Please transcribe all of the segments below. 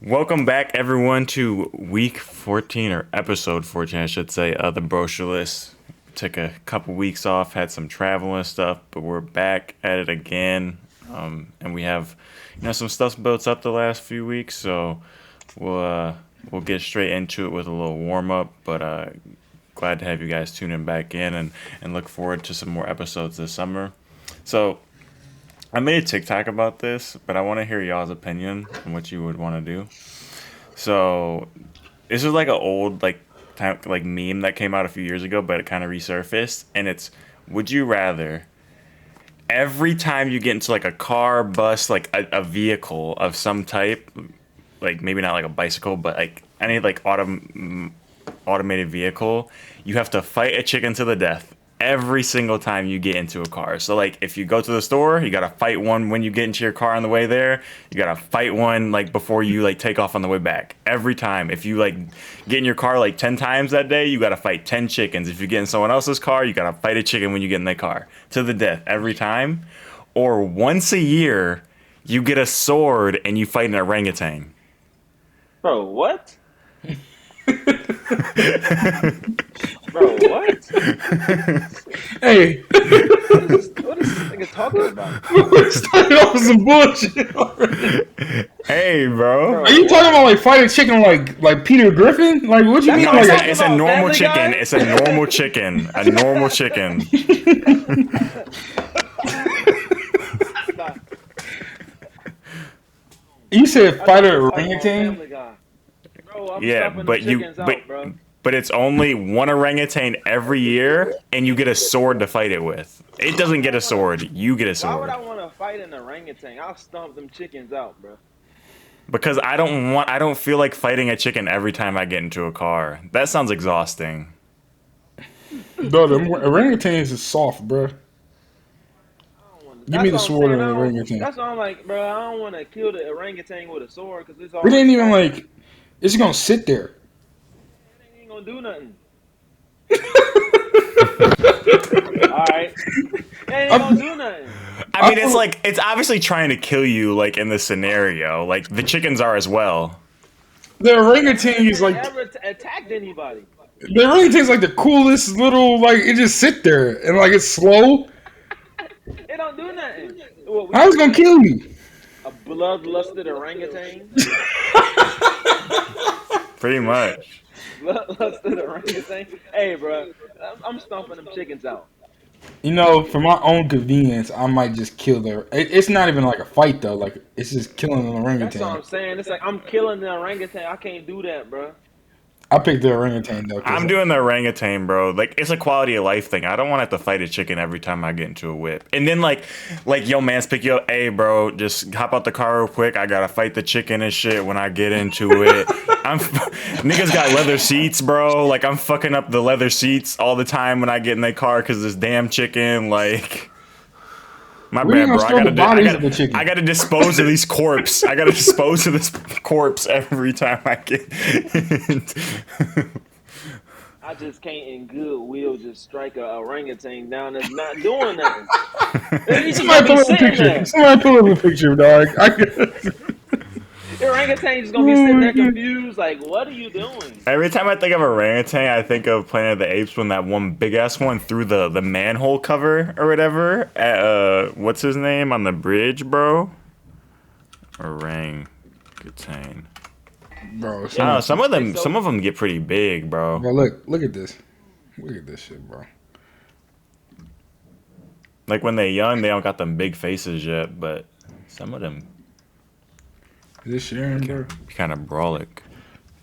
Welcome back, everyone, to week 14, or episode 14, I should say, of the Brochure List. Took a couple weeks off, had some travel and stuff, but we're back at it again. And we have, some stuff built up the last few weeks, so we'll get straight into it with a little warm up. But glad to have you guys tune in back in and look forward to some more episodes this summer. So I made a TikTok about this, but I want to hear y'all's opinion on what you would want to do. So this is like an old meme that came out a few years ago, but it kind of resurfaced, and it's: would you rather every time you get into like a car, bus, like a vehicle of some type, like maybe not like a bicycle, but like any like automated vehicle, you have to fight a chicken to the death every single time you get into a car. So like if you go to the store, you gotta fight one when you get into your car on the way there. You gotta fight one like before you like take off on the way back. Every time. If you like get in your car like 10 times that day, you gotta fight 10 chickens. If you get in someone else's car, you gotta fight a chicken when you get in their car. To the death every time. Or once a year, you get a sword and you fight an orangutan. Bro, what? Bro, what? Hey, What is this nigga talking about? we're starting off with some bullshit already. Hey, bro. Are you talking about like fighting chicken like Peter Griffin? Like what you mean? No, Like it's a normal Family chicken. Guy? It's a normal chicken. A normal chicken. Stop. you said fight an Family orangutan? Guy. Bro, I'm Yeah, stuffing but the chickens out, bro. but it's only one orangutan every year, and you get a sword to fight it with. It doesn't get a sword. You get a Why would sword. I want to fight an orangutan? I'll stomp them chickens out, bro. Because I don't feel like fighting a chicken every time I get into a car. That sounds exhausting. Bro, the orangutans is soft, bro. Give me the sword of the orangutan. That's why I'm like, bro, I don't want to kill the orangutan with a sword because it's all. It ain't even like it's gonna sit there. It ain't gonna do nothing. All right. It ain't gonna do nothing. I mean, it's obviously trying to kill you, like in this scenario. Like the chickens are as well. The orangutan is like Ever attacked anybody? the orangutan's like the coolest little like it just sit there and like it's slow. It don't do nothing. What, How's it gonna kill you? a bloodlusted orangutan? Pretty much. Bloodlusted orangutan? Hey, bro, I'm stomping them chickens out. You know, for my own convenience, I might just kill the. It's not even like a fight though. Like it's just killing an That's what orangutan. I'm saying. It's like I'm killing the orangutan. I can't do that, bro. I picked the orangutan though. I'm doing the orangutan, bro. Like it's a quality of life thing. I don't want to have to fight a chicken every time I get into a whip. And then like yo, man's pick you up. Hey, bro, just hop out the car real quick. I gotta fight the chicken and shit when I get into it. Niggas got leather seats, bro. Like I'm fucking up the leather seats all the time when I get in their car because this damn chicken. Like, my We bad, ain't bro. gonna steal the bodies of the chicken. I gotta dispose of these corpse. I gotta dispose of this corpse every time I get. I just can't in goodwill just strike a orangutan down that's not doing nothing. He's just Somebody gonna pull be up a sitting picture. there. Somebody pull up a picture, dog. The orangutan just gonna be sitting there confused, like, what are you doing? Every time I think of orangutan, I think of Planet of the Apes when that one big ass one threw the manhole cover or whatever at what's his name on the bridge, bro? Orangutan. Bro, I don't know, some of them get pretty big, bro. Bro, look at this. Look at this shit, bro. Like when they're young, they don't got them big faces yet, but some of them Is this Sharon, bro? kind of brolic.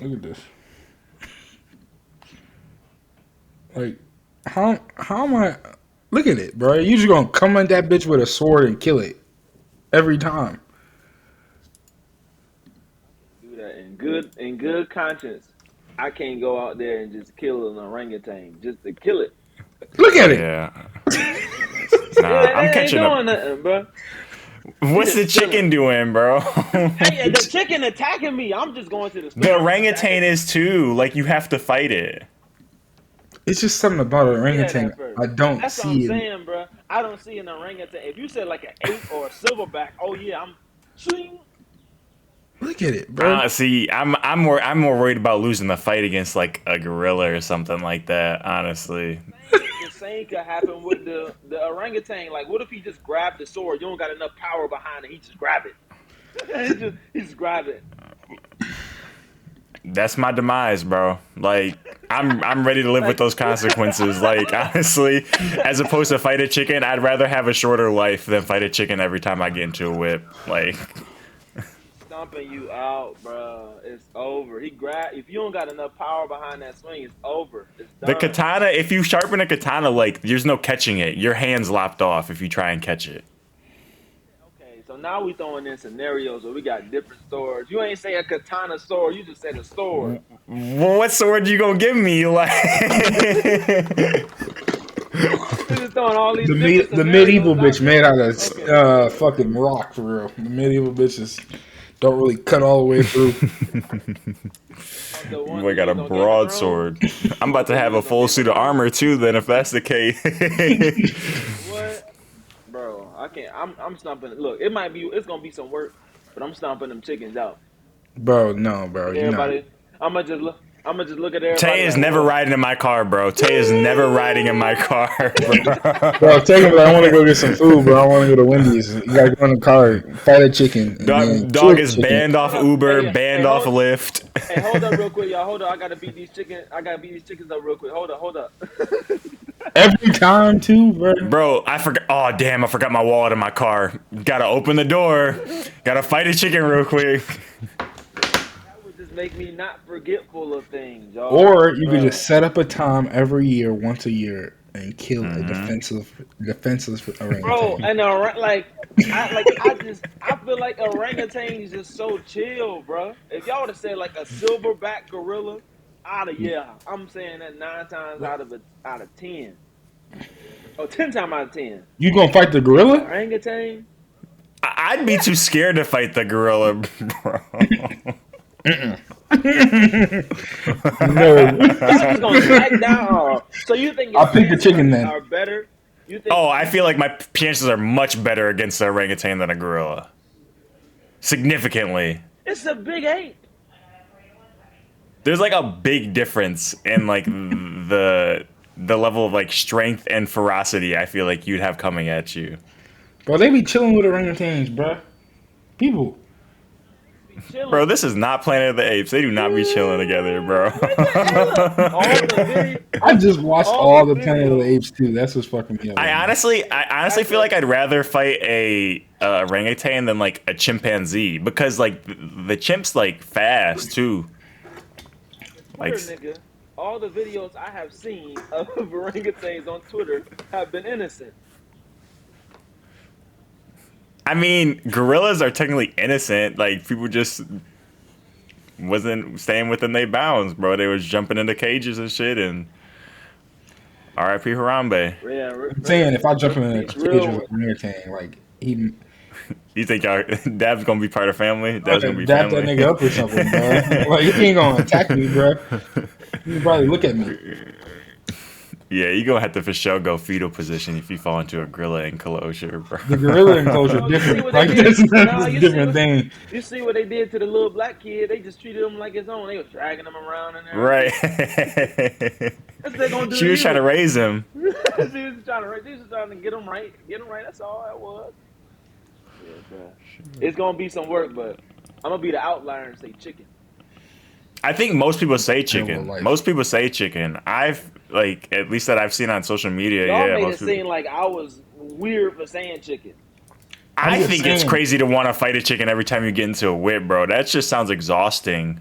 Look at this. Like, how am I? Look at it, bro. You just gonna come at that bitch with a sword and kill it every time. Do that in good conscience. I can't go out there and just kill an orangutan just to kill it. Look at it. Yeah. Nah, I'm catching ain't up. doing nothing, bro. What's the chicken doing, bro? Hey, the chicken attacking me. I'm just going to the store. The orangutan is too. Like you have to fight it. It's just something about an orangutan. first. I don't That's what I'm see it. saying, bro. I don't see an orangutan. If you said like an ape or a silverback, oh yeah, I'm swing. Look Look at it, bro. See, I'm more worried about losing the fight against like a gorilla or something like that. Honestly, The same could happen with the orangutan. Like, what if he just grabbed the sword? You don't got enough power behind it. He just grab it. he just grab it. that's my demise, bro. Like, I'm ready to live with those consequences. Like, honestly, as opposed to fight a chicken, I'd rather have a shorter life than fight a chicken every time I get into a whip. Like, Stomping you out, bro. It's over. If you don't got enough power behind that swing, it's over. It's done. the katana, if you sharpen a katana, like, there's no catching it. Your hand's lopped off if you try and catch it. Okay, so now we throwing in scenarios where we got different swords. You ain't say a katana sword, you just said a sword. Well, what sword you gonna give me? Like, We're just throwing all these The medieval bitch made out of fucking rock, for real. The medieval bitches don't really cut all the way through. we got a broadsword. I'm about to have a full suit of armor too. Then, if that's the case, What? Bro, I can't. I'm stomping. Look, it's gonna be some work, but I'm stomping them chickens out. Bro, no, bro. You know. Everybody, I'm gonna just look at everybody. Tay is like, never whoa. riding in my car, bro. Tay is never riding in my car, bro. Bro, take him, but I want to go get some food, bro. I want to go to Wendy's. You gotta go in the car, fight a chicken. And then Dog kill is the chicken. banned off Uber, banned off Lyft. Hey, hold up real quick, y'all. Hold up. I gotta beat these chickens up real quick. Hold up. Every time, too, bro. Bro, I forgot. Oh, damn, I forgot my wallet in my car. Gotta open the door. Gotta fight a chicken real quick. That would just make me not forgetful of things, y'all. Or you Bro. could just set up a time every year, once a year, and kill a defenseless orangutan. Bro, and I feel like orangutan is just so chill, bro. If y'all would have said like a silverback gorilla, I'm saying that 9 times out of 10. Oh, 10 times out of 10. You gonna fight the gorilla? Orangutan? I'd be too scared to fight the gorilla, bro. No. Y'all just gonna smack down. So you think I'll pick the chicken then. are better? You think? Oh, I feel like my chances are much better against an orangutan than a gorilla. Significantly. It's a big ape. There's like a big difference in like the level of like strength and ferocity I feel like you'd have coming at you. Bro, they be chilling with orangutans, bro. People. Chilling. Bro, this is not Planet of the Apes. They do not be chilling together, bro. I just watched all the Planet of the Apes too. That's what's fucking me up. I honestly feel like I'd rather fight a orangutan than like a chimpanzee because like the chimp's like fast too. Like, Nigga, all the videos I have seen of orangutans on Twitter have been innocent. I mean, gorillas are technically innocent. Like, people just wasn't staying within their bounds, bro. They was jumping into cages and shit. And R.I.P. Harambe. Yeah, I'm saying if I jump in a cage with an orangutan, like he. You think Dab's gonna be part of family? Dab's gonna be dap family. that nigga up or something, bro. Like he ain't gonna attack me, bro. He probably look at me. Yeah, you gonna have to for sure go fetal position if you fall into a gorilla enclosure, bro. The gorilla enclosure different. Like that's a different thing. You see what they did to the little black kid? They just treated him like his own. They was dragging him around in there. Right. That's what they gonna do. She was trying to raise him. She was trying to get him right. Get him right. That's all that was. Yeah, bro. It's gonna be some work, but I'm gonna be the outlier and say chicken. I think most people say chicken. Terrible life. Most people say chicken. I've like at least that I've seen on social media. Y'all Yeah, made most it seem like I was weird for saying chicken. I just think it's saying. crazy to want to fight a chicken every time you get into a whip, bro. That just sounds exhausting.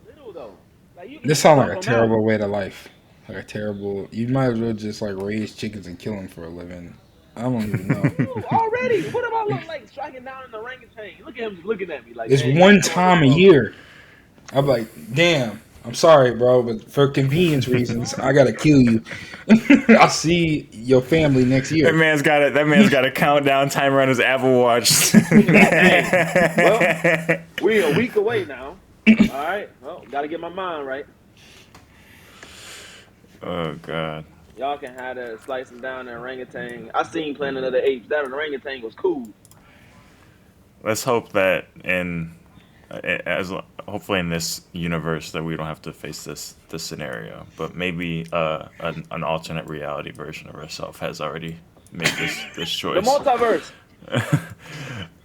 Little though. Like, you This sounds like a stomp 'em out. terrible way to life. Like a terrible. You might as well just like raise chickens and kill them for a living. I don't even know. Ooh, already? What if I look like striking down in the orangutan? Look at him just looking at me like. It's hey, one what's time a going on? year. I'm like, damn. I'm sorry, bro, but for convenience reasons, I gotta kill you. I'll see your family next year. That man's got a countdown timer on his Apple Watch. Well, we're a week away now. All right. Well, gotta get my mind right. Oh god. Y'all can have that slicing down that orangutan. I seen Planet of the Apes. That orangutan was cool. Let's hope that in as hopefully in this universe that we don't have to face this scenario, but maybe an alternate reality version of ourselves has already made this The choice. multiverse.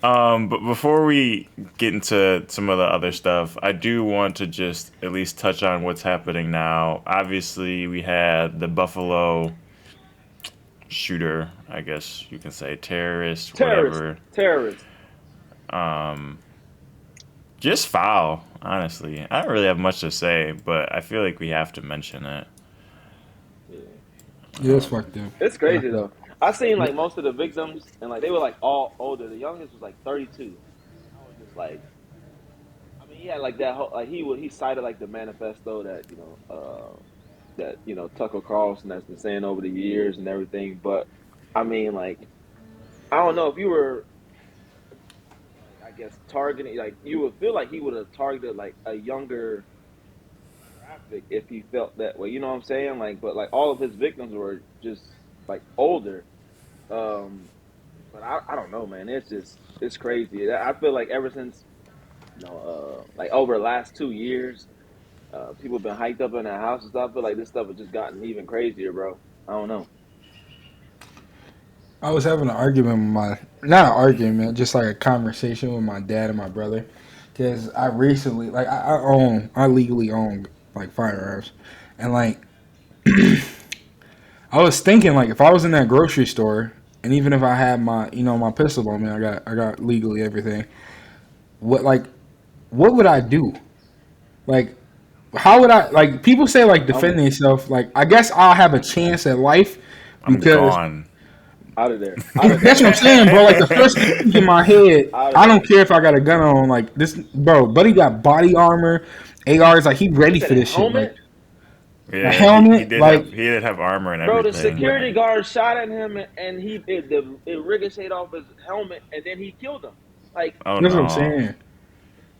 But before we get into some of the other stuff, I do want to just at least touch on what's happening now. Obviously, we had the Buffalo shooter, I guess you can say, terrorist, Terrorist. whatever. Terrorist. Just foul, honestly. I don't really have much to say, but I feel like we have to mention it. Yeah, it's fucked up. It's crazy though. I seen like most of the victims, and like they were like all older. The youngest was like 32. I was just like, I mean, he had like that whole like he cited like the manifesto that Tucker Carlson has been saying over the years and everything. But I mean, like, I don't know if you were, like, I guess targeting, like you would feel like he would have targeted like a younger demographic if he felt that way. You know what I'm saying? Like, but like all of his victims were just like older. Um, but I don't know, man. It's crazy. I feel like ever since like over the last 2 years, people have been hiked up in their house and stuff. I feel like this stuff has just gotten even crazier, bro. I don't know. I was having an argument with not an argument, just like a conversation with my dad and my brother. Because I recently, like, I legally own, like, firearms. And, like, I was thinking, like, if I was in that grocery store, and even if I had my pistol on me, I got legally everything. What would I do? Like, how would I, like, people say, like, defend themselves. Like, I guess I'll have a chance at life I'm because gone. Out of there. Out of that's there. what I'm saying, bro. Like the first thing in my head, Out of I there. don't care if I got a gun on. Like this, bro. Buddy got body armor, ARs. Like he You ready said for a this shit. Like helmet? a Yeah, helmet. Like he did have armor and Bro, the everything. security guard shot at him and it ricocheted off his helmet and then he killed him. Like, Oh that's what I'm no. saying.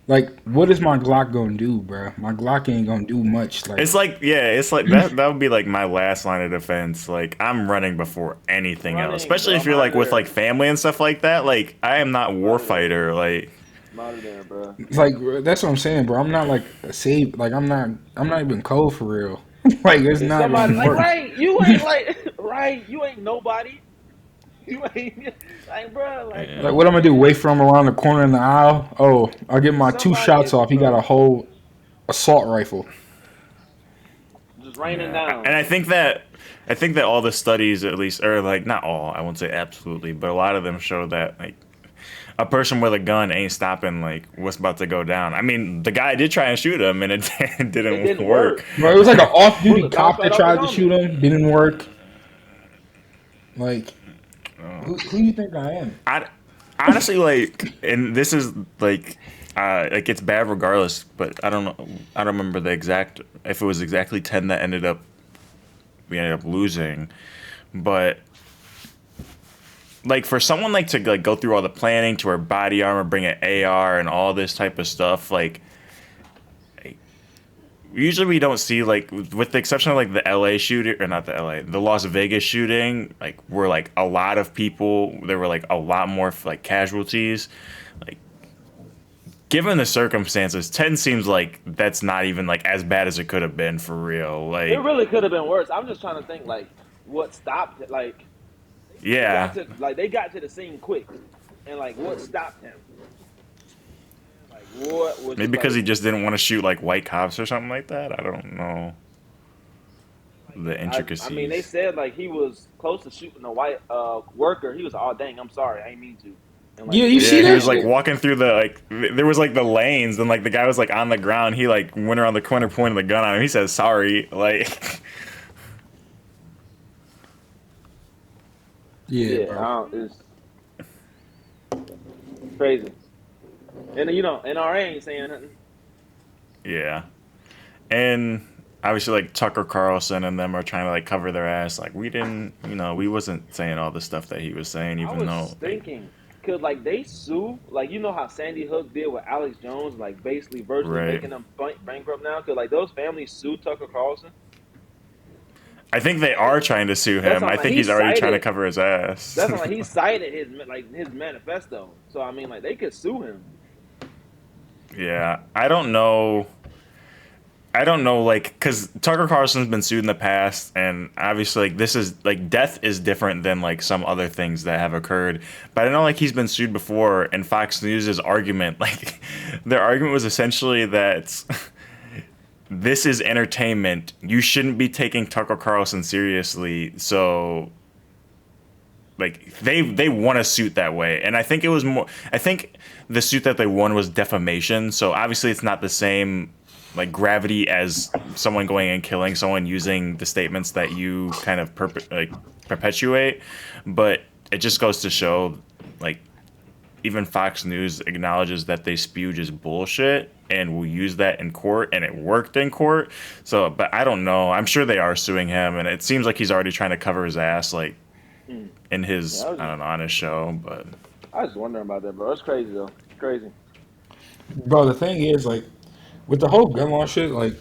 Like what is my Glock gonna do, bro? My Glock ain't gonna do much. Like It's like that would be like my last line of defense. Like I'm running before anything else. running, Especially bro. if I'm you're out like of with there. like family and stuff like that. Like I am not I'm out of there. warfighter. Like I'm out of there, bro. like that's what I'm saying, bro. I'm not like a save. Like I'm not even cold for real. Like it's If not somebody gonna like, work. right, you ain't like right, you ain't nobody. You ain't like, bro, like, come Like yeah. what I'm on, gonna do? man. Wait for him around the corner in the aisle? Oh, I'll get If my two somebody shots if off. He got a bro, whole assault rifle. just raining Yeah. down. And I think that all the studies at least or like not all, I won't say absolutely, but a lot of them show that like a person with a gun ain't stopping like what's about to go down. I mean, the guy did try and shoot him and it It didn't didn't work. work. Bro, it was like an off-duty Bullet bounced cop right that off his tried to shoot helmet. him. Didn't work. Like, who you think I am? I honestly like, and this is like it's bad regardless. But I don't know. I don't remember the exact if it was exactly 10 that we ended up losing, but like for someone like to like go through all the planning to wear body armor, bring an AR, and all this type of stuff, like usually we don't see like with the exception of like the LA shooting or not the Las Vegas shooting, like where like a lot of people there were like a lot more like casualties, like given the circumstances 10 seems like that's not even like as bad as it could have been for real, It like really could have been worse. I'm just trying to think like what stopped it. Like yeah. they got to the scene quick, and like what stopped him? Like what was Maybe just because like he just didn't want to shoot like white cops or something like that. I don't know the I mean they intricacies. said like he was close to shooting a white worker. He was oh dang, I'm sorry, I ain't mean to, and like Yeah, you didn't see Yeah, he that was like shit? retaliate. walking through the like there was like the lanes and like the guy was like on the ground. He like went around the corner pointing the gun at him. He says sorry. Like Yeah, Yeah, bro. it's crazy. And NRA ain't saying nothing. yeah. And obviously like Tucker Carlson and them are trying to like cover their ass. Like we didn't, we wasn't saying all the stuff that he was saying, I even was though like thinking, could like they sue, like you know how Sandy Hook did with Alex Jones, like basically virtually right. making them bankrupt now? Could like those families sue Tucker Carlson? I think they are trying to sue That's him. not I like think he he's already trying to cited. cover his ass. That's not like he cited his manifesto. So I mean, like they could sue him. Yeah, I don't know. I don't know, like, because Tucker Carlson's been sued in the past, and obviously, like, this is like death is different than like some other things that have occurred. But I know, like, he's been sued before, and Fox News's argument, like, their argument was essentially that this is entertainment. You shouldn't be taking Tucker Carlson seriously. So, like, they won a suit that way, and I think it was more. I think the suit that they won was defamation. So obviously, it's not the same like gravity as someone going and killing someone using the statements that you kind of perpetuate, but it just goes to show, like, even Fox News acknowledges that they spew just bullshit and will use that in court, and it worked in court. So, but I don't know. I'm sure they are suing him, and it seems like he's already trying to cover his ass, like Hmm. in his Yeah, I don't know, on his show. But I was just wondering about that, bro. It's crazy though. It's crazy. Bro, the thing is, like, with the whole gun law shit, like,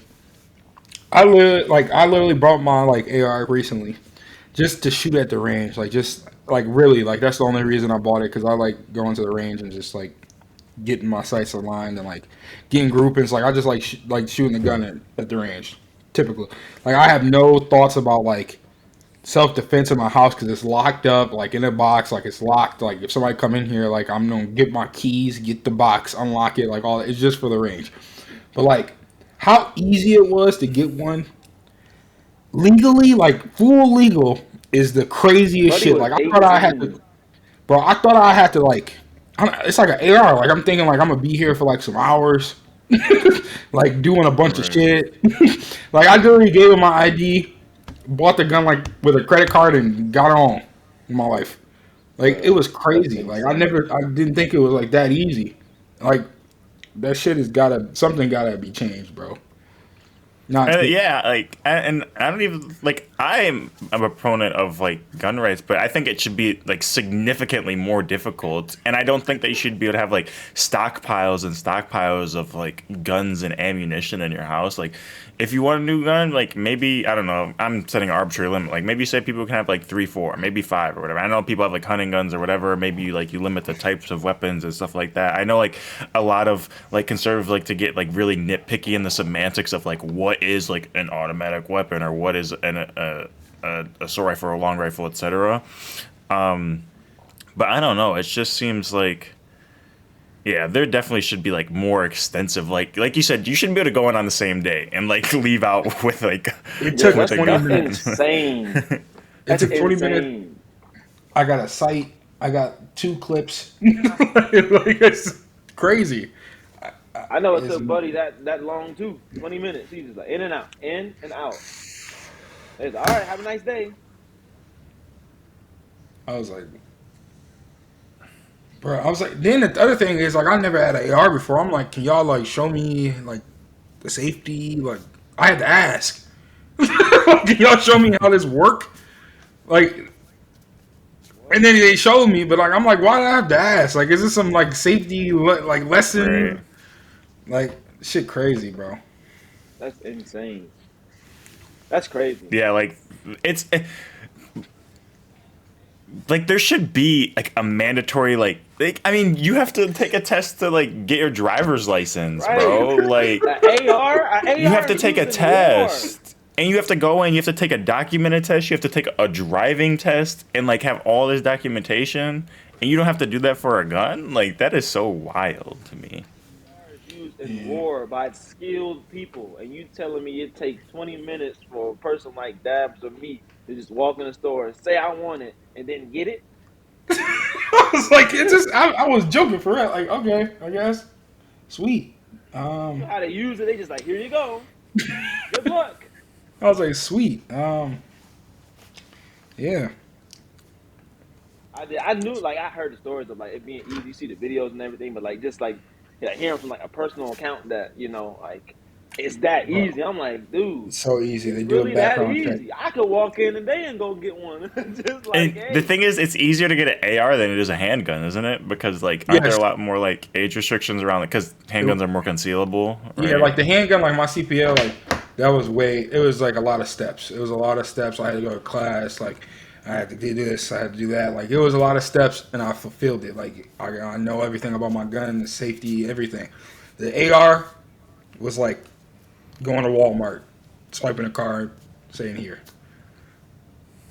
I literally brought my like AR recently, just to shoot at the range, like, just like really, like, that's the only reason I bought it because I like going to the range and just like getting my sights aligned and like getting groupings. Like, I just like like shooting the gun at the range, typically. Like, I have no thoughts about like self defense in my house because it's locked up, like in a box, like it's locked. Like, if somebody come in here, like, I'm gonna get my keys, get the box, unlock it, like all that. It's just for the range. But like, how easy it was to get one legally, like full legal, is the craziest Buddy shit. was Like, I thought I had to, 18. bro. I thought I had to like, it's like an AR. Like, I'm thinking like I'm gonna be here for like some hours, like doing a bunch of right. shit. Like, I literally gave him my ID, bought the gun like with a credit card, and got on in my life. Like, it Bro, was that's crazy. Like, insane. I didn't think it was like that easy. Like, that shit has gotta, something gotta be changed, bro. Not And yeah, like, and I don't even like. I'm a proponent of like gun rights, but I think it should be like significantly more difficult. And I don't think that you should be able to have like stockpiles and stockpiles of like guns and ammunition in your house. Like, if you want a new gun, like maybe I don't know. I'm setting an arbitrary limit. Like maybe you say people can have like 3, 4, maybe 5 or whatever. I know people have like hunting guns or whatever. Maybe you limit the types of weapons and stuff like that. I know like a lot of like conservatives like to get like really nitpicky in the semantics of like what is like an automatic weapon or what is a assault rifle or a long rifle, etc. But I don't know. It just seems like yeah, there definitely should be like more extensive, like you said, you shouldn't be able to go in on the same day and like leave out with like it Yeah, took with that's a 20 that's gun. minutes. insane. It That's took 20 minutes. insane. I got a sight. I got 2 clips. Like, it's crazy. I know it It's, took Buddy that long too. 20 minutes. He's just like in and out, in and out. It's all right. Have a nice day. I was like, bro. I was like, then the other thing is like, I never had an AR before. I'm like, can y'all like show me like the safety? Like, I had to ask. Can y'all show me how this work? Like, and then they showed me, but like, I'm like, why do I have to ask? Like, is this some like safety like Right. lesson? Like, shit, crazy, bro. That's insane. That's crazy. Yeah, like it's like there should be like a mandatory like I mean you have to take a test to like get your driver's license, Right. bro. Like An you have AR to is take a used in war. test. And you have to go in, you have to take a documented test, you have to take a driving test and like have all this documentation and you don't have to do that for a gun? Like that is so wild to me. AR is used in Yeah. war by skilled people, and you telling me it takes 20 minutes for a person like Dabs or me to just walk in the store and say I want it and then get it? I was like, it's just, I was joking for real. Like, okay, I guess, sweet. You know how to use it? They just like, here you go. Good luck. I was like, sweet. Yeah. I knew, like, I heard the stories of like it being easy. You see the videos and everything, but like just like, yeah, hearing from like a personal account that like it's that Bro, easy. I'm like, dude, it's so easy. it's They do a really that background check. easy. I could walk in today and go get one. Just like, And the hey, thing is, it's easier to get an AR than it is a handgun, isn't it? Because like, aren't there Yes. a lot more like age restrictions around it? Because handguns are more concealable, Yeah, right? like the handgun, like my CPL, like that was way. It was like a lot of steps. It was a lot of steps. I had to go to class. Like, I had to do this. I had to do that. Like, it was a lot of steps, and I fulfilled it. Like, I know everything about my gun, the safety, everything. The AR was like going to Walmart, swiping a card, saying here.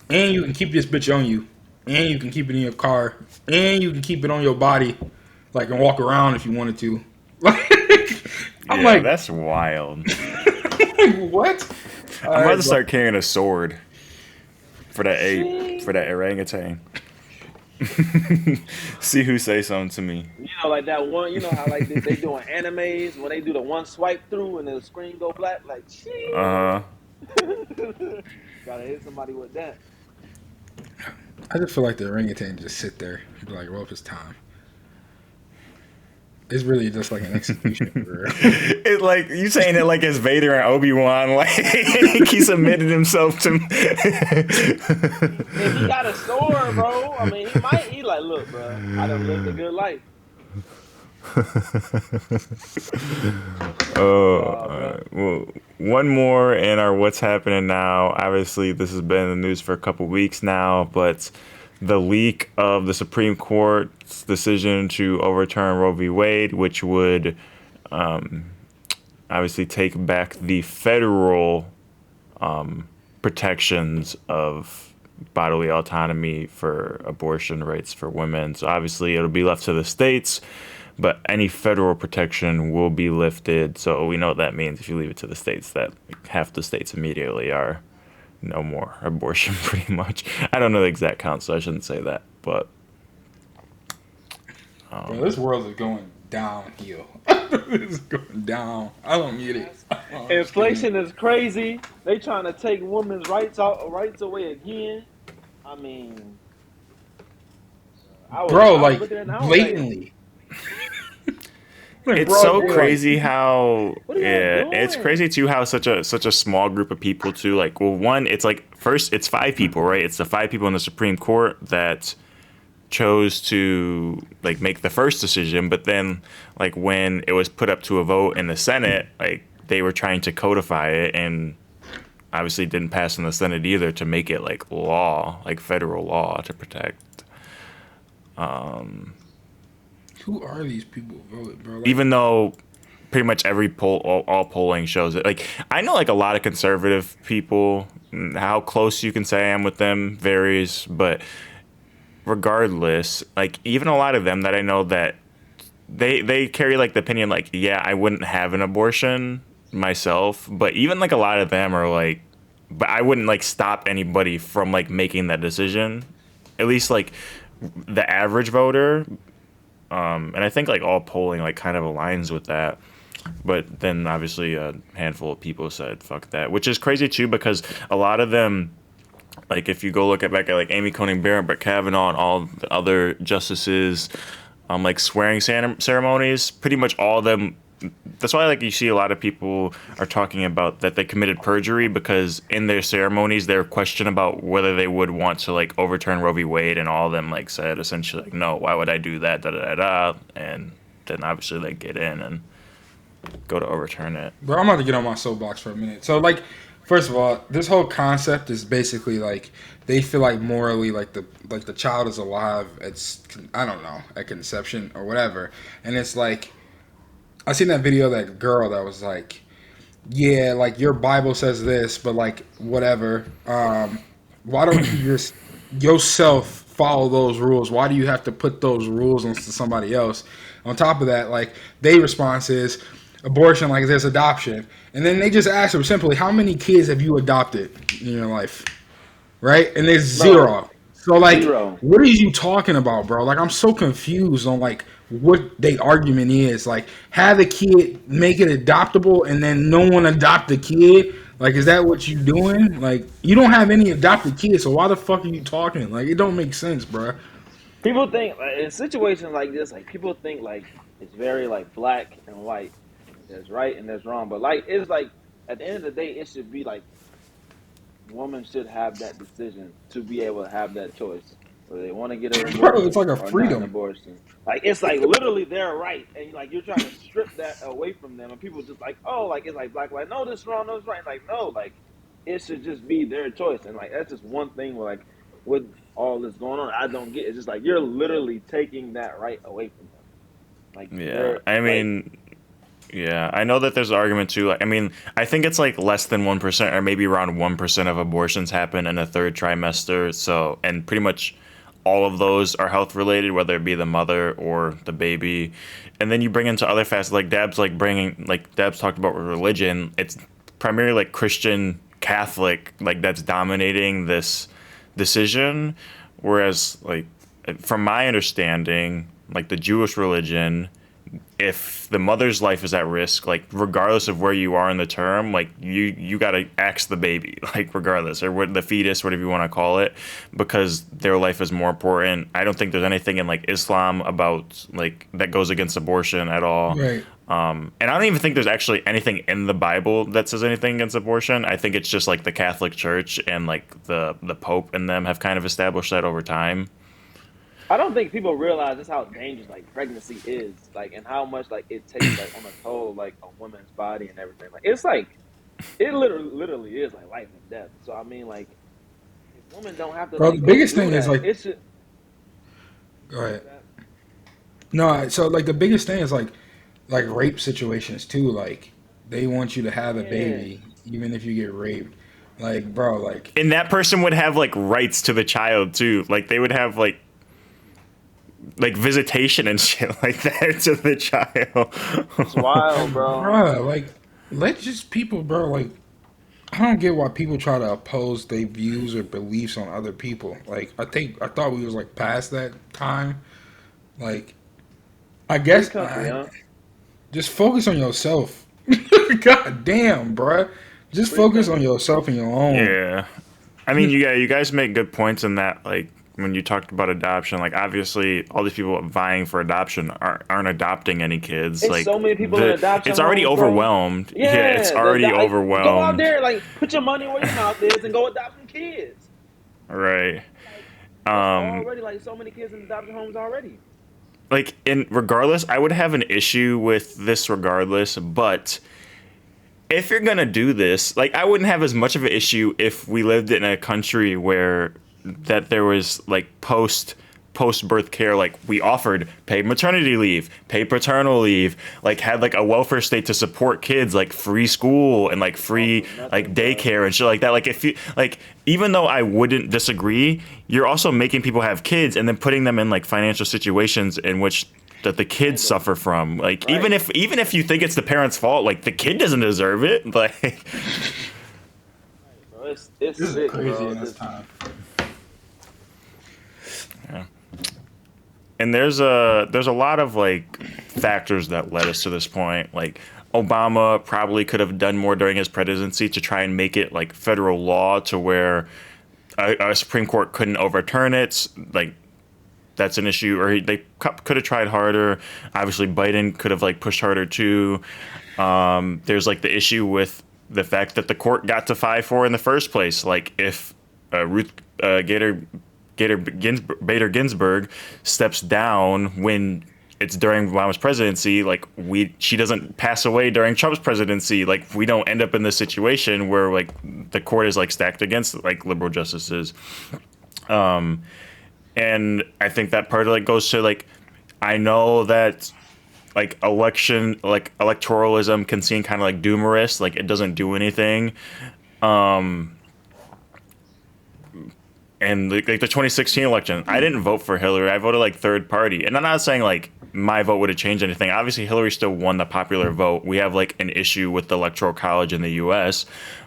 And you can keep this bitch on you. And you can keep it in your car. And you can keep it on your body. Like, and walk around if you wanted to. I'm Yeah, like, that's wild. what? All I'm about right, to bro. start carrying a sword for that ape, See, for that orangutan. See who say something to me. like that one. You know how like they doing animes when they do the one swipe through and the screen go black. Like, see, Uh huh. gotta hit somebody with that. I just feel like the orangutan just sit there and be like, well, it's time. It's really just like an execution for real. It like you saying it like it's Vader and Obi-Wan, like he submitted himself to. If he got a sword, bro, I mean, he might. He like, look, bro, I done lived a good life. Oh, Nah, bro. well, one more in our what's happening now. Obviously, this has been in the news for a couple weeks now, but the leak of the Supreme Court's decision to overturn Roe v. Wade, which would obviously take back the federal protections of bodily autonomy for abortion rights for women. So obviously, it'll be left to the states, but any federal protection will be lifted. So we know what that means if you leave it to the states, that half the states immediately are no more abortion, pretty much. I don't know the exact count, so I shouldn't say that, but Bro, this world is going downhill. It's going down. I don't get it. I'm just kidding. Inflation is crazy. They trying to take women's rights away again. I mean, Bro, I was like, looking at it and I was like, blatantly. Like, it's broad so daylight. crazy how what are y'all yeah, it's doing? crazy too how such a small group of people too. Like, well, one, it's like first it's five people, right? It's the five people in the Supreme Court that chose to like make the first decision, but then like when it was put up to a vote in the Senate, like they were trying to codify it and obviously didn't pass in the Senate either to make it like law, like federal law to protect. Who are these people voting, bro? Like, Even though pretty much every poll, all polling shows it. Like I know like a lot of conservative people. How close you can say I am with them varies, but regardless, like even a lot of them that I know that they carry like the opinion like yeah I wouldn't have an abortion myself, but even like a lot of them are like, but I wouldn't like stop anybody from like making that decision. At least like the average voter, and I think like all polling like kind of aligns with that. But then obviously a handful of people said fuck that, which is crazy too because a lot of them, like if you go look at back at like Amy Coney Barrett, Brett Kavanaugh, and all the other justices, like swearing ceremonies, pretty much all of them. That's why like you see a lot of people are talking about that they committed perjury because in their ceremonies they're questioned about whether they would want to like overturn Roe v. Wade, and all of them like said essentially like no, why would I do that, da da da da, and then obviously they get in and go to overturn it. bro, I'm about to get on my soapbox for a minute. So, like, first of all, this whole concept is basically like they feel like morally, like the child is alive. It's I don't know at conception or whatever, and it's like I seen that video of that girl that was like, yeah, like your Bible says this, but like whatever. Why don't you just yourself follow those rules? Why do you have to put those rules onto somebody else? On top of that, like they response is abortion, like there's adoption, and then they just ask them simply, how many kids have you adopted in your life? Right? And there's bro, zero. So like, zero. what are you talking about, bro? Like, I'm so confused on like what the argument is. Like, have a kid, make it adoptable, and then no one adopt the kid. Like, is that what you doing? Like, you don't have any adopted kids, so why the fuck are you talking? Like, it don't make sense, bro. People think like, in situations like this, like people think like it's very like black and white. There's right and there's wrong, but like it's like at the end of the day, it should be like women should have that decision to be able to have that choice whether they want to get an Bro, it's abortion like a or not an freedom. abortion. Like it's like literally their right, and like you're trying to strip that away from them, and people just like, oh, like it's like black, like no, this is wrong, no, this is right. Like no, like it should just be their choice, and like that's just one thing where like with all this going on, I don't get. It's just like you're literally taking that right away from them. Like Yeah, they're I like mean, Yeah, I know that there's an argument too. Like, I mean, I think it's like less than 1% or maybe around 1% of abortions happen in a third trimester. So, and pretty much all of those are health related, whether it be the mother or the baby. And then you bring into other facets, like Dab's talked about with religion. It's primarily like Christian Catholic, like that's dominating this decision. Whereas, like, from my understanding, like the Jewish religion, if the mother's life is at risk, like regardless of where you are in the term, like you gotta axe the baby, like regardless, or what the fetus, whatever you want to call it, because their life is more important. I don't think there's anything in like Islam about like that goes against abortion at all. Right. And I don't even think there's actually anything in the Bible that says anything against abortion. I think it's just like the Catholic Church and like the Pope and them have kind of established that over time. I don't think people realize just how dangerous like pregnancy is, like, and how much like it takes like on a toll like a woman's body and everything. Like it's like it literally is like life and death. So I mean, like, if women don't have to Bro, like the go biggest through thing is that, like, it should. go ahead. No, so like the biggest thing is like rape situations too. Like they want you to have a Yeah, baby even if you get raped. Like, bro, like And that person would have like rights to the child too. Like they would have like visitation and shit like that to the child. it's wild, bro. bro, like let just people, bro, like I don't get why people try to oppose their views or beliefs on other people. Like I thought we was like past that time. Like I Free guess country, huh? just focus on yourself. God damn, bruh. Just Free focus on country. yourself and your own. Yeah. I mean, you guys make good points in that, like, when you talked about adoption, like, obviously, all these people vying for adoption aren't adopting any kids. It's Like, so many people in adoption it's already homes, bro. overwhelmed. Yeah, it's Yeah, already like go out overwhelmed. there, like put your money where your mouth is, and go adopt some kids. Right. Like it's Um, already like so many kids in adoption homes already. like, in regardless, I would have an issue with this regardless, but if you're gonna do this, like I wouldn't have as much of an issue if we lived in a country where that there was like post birth care, like we offered paid maternity leave, paid paternal leave, like had like a welfare state to support kids, like free school and like free Offer like nothing, bro. daycare and shit like that. Like if you like, even though I wouldn't disagree, you're also making people have kids and then putting them in like financial situations in which that the kids Handle. suffer from. Like Right. even if you think it's the parents' fault, like the kid doesn't deserve it. Like Bro, it's This is a sick, crazy bro. ass time. yeah. And there's a lot of like factors that led us to this point. Like Obama probably could have done more during his presidency to try and make it like federal law to where a Supreme Court couldn't overturn it. Like that's an issue, or they could have tried harder. Obviously, Biden could have like pushed harder too. There's like the issue with the fact that the court got to 5-4 in the first place. Like if Ruth Bader Ginsburg steps down when it's during Obama's presidency, like she doesn't pass away during Trump's presidency, like we don't end up in this situation where like the court is like stacked against like liberal justices. And I think that part of like goes to like, I know that like electoralism can seem kind of like doomerist, like it doesn't do anything. And like the 2016 election, I didn't vote for Hillary. I voted like third party. And I'm not saying like my vote would have changed anything. Obviously, Hillary still won the popular vote. We have like an issue with the electoral college in the US.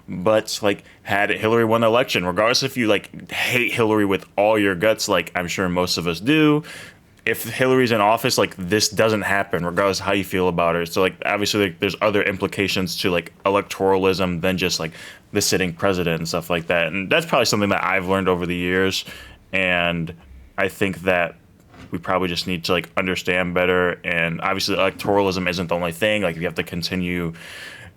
But like had Hillary won the election, regardless if you like hate Hillary with all your guts, like I'm sure most of us do, if Hillary's in office, like this doesn't happen, regardless of how you feel about her. So like obviously like, there's other implications to like electoralism than just like the sitting president and stuff like that. And that's probably something that I've learned over the years. And I think that we probably just need to like understand better. And obviously electoralism isn't the only thing. Like you have to continue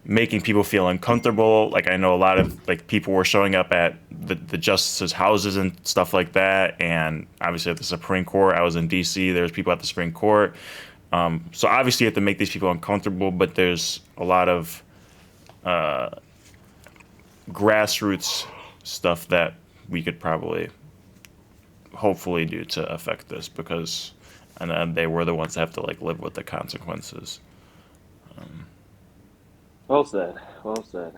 making people feel uncomfortable. Like I know a lot of like people were showing up at the justices' houses and stuff like that, and obviously at the Supreme Court. I was in D.C. There's people at the Supreme Court. So obviously you have to make these people uncomfortable, but there's a lot of grassroots stuff that we could probably hopefully do to affect this, because and then they were the ones that have to like live with the consequences. Well said. Well said.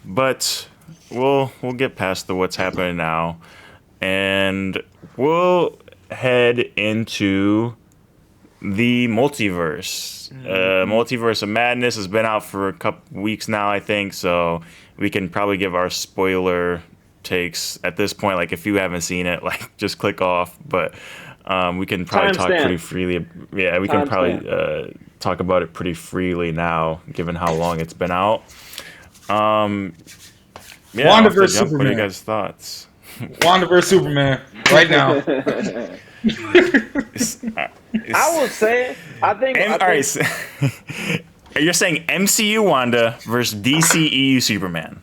But we'll get past the what's happening now, and we'll head into the multiverse. Multiverse of Madness has been out for a couple weeks now, I think, so we can probably give our spoiler takes at this point. Like, if you haven't seen it, like, just click off. But we can probably talk pretty Timestamp. freely. Yeah, we can Timestamp. probably talk about it pretty freely now, given how long it's been out. Yeah, Wanda off the versus jump, what are you Superman. guys' thoughts? Wanda versus Superman. Right now. I was saying, I think. All right, so, you're saying MCU Wanda versus DCEU Superman.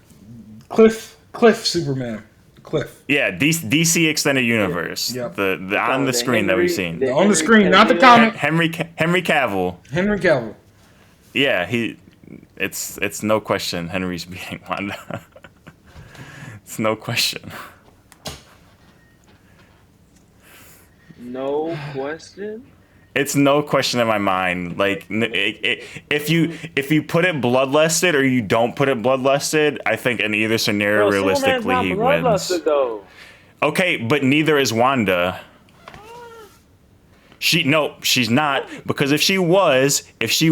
Cliff Superman. Cliff. Yeah, DC Extended Universe. Yep. The on the screen that we've seen. On the screen, not the comic. Henry Cavill. Henry Cavill. Yeah, it's no question Henry's beating Wanda. It's no question. No question. It's no question in my mind. Like, if you put it bloodlusted or you don't put it bloodlusted, I think in either scenario, Bro, Superman's realistically, not he bloodlusted wins. though. Okay, but neither is Wanda. She's not, because if she was, she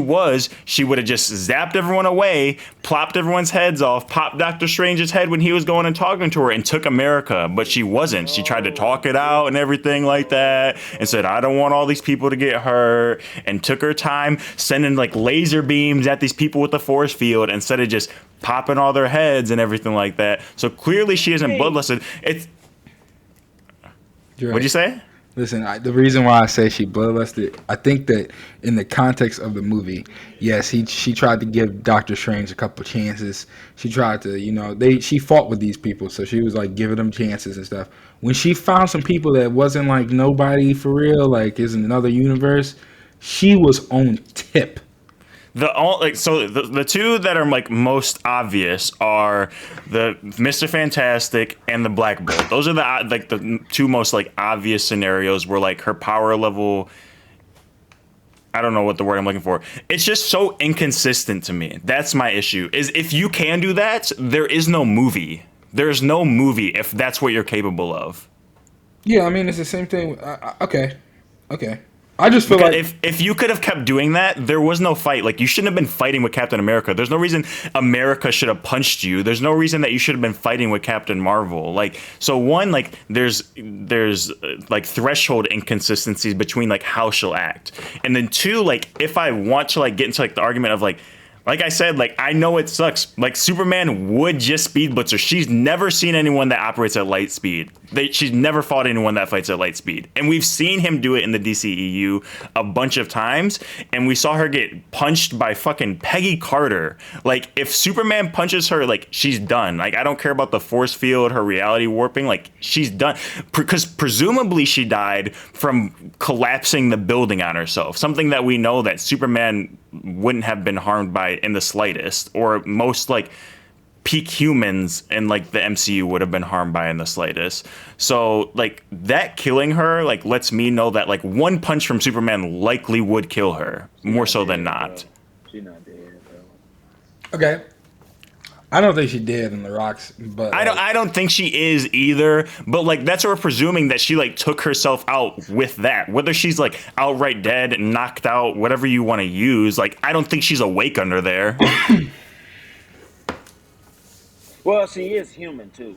would have just zapped everyone away, plopped everyone's heads off, popped Doctor Strange's head when he was going and talking to her, and took America. But she wasn't. She tried to talk it out and everything like that, and said, "I don't want all these people to get hurt," and took her time sending like laser beams at these people with the force field instead of just popping all their heads and everything like that. So clearly, she isn't bloodlusted. It's You're What'd you right. say? Listen, the reason why I say she bloodlusted, I think that in the context of the movie, yes, she tried to give Doctor Strange a couple chances. She tried to, she fought with these people, so she was like giving them chances and stuff. When she found some people that wasn't like nobody for real, like is in another universe, she was on tip. The two that are like most obvious are the Mr. Fantastic and the Black Bolt. Those are the two most like obvious scenarios where like her power level, I don't know what the word I'm looking for. It's just so inconsistent to me. That's my issue. Is if you can do that, there is no movie. There's no movie if that's what you're capable of. Yeah, I mean it's the same thing. Okay. I just feel Because like if you could have kept doing that, there was no fight. Like, you shouldn't have been fighting with Captain America. There's no reason America should have punched you. There's no reason that you should have been fighting with Captain Marvel. Like, so one, like, there's like threshold inconsistencies between like how she'll act, and then two, like, if I want to like get into like the argument of like I said, like, I know it sucks. Like, Superman would just speed blitzer. She's never seen anyone that operates at light speed. She's never fought anyone that fights at light speed. And we've seen him do it in the DCEU a bunch of times. And we saw her get punched by fucking Peggy Carter. Like, if Superman punches her, like, she's done. Like, I don't care about the force field, her reality warping. Like, she's done. Because presumably she died from collapsing the building on herself. Something that we know that Superman wouldn't have been harmed by in the slightest, or most like peak humans in like the MCU would have been harmed by in the slightest. So like that killing her like lets me know that like one punch from Superman likely would kill her more so than not. She not dead, bro. okay. I don't think she did in the rocks, but I don't think she is either, but like that's what we're presuming, that she like took herself out with that. Whether she's like outright dead, knocked out, whatever you want to use, like I don't think she's awake under there. Well, she is human too.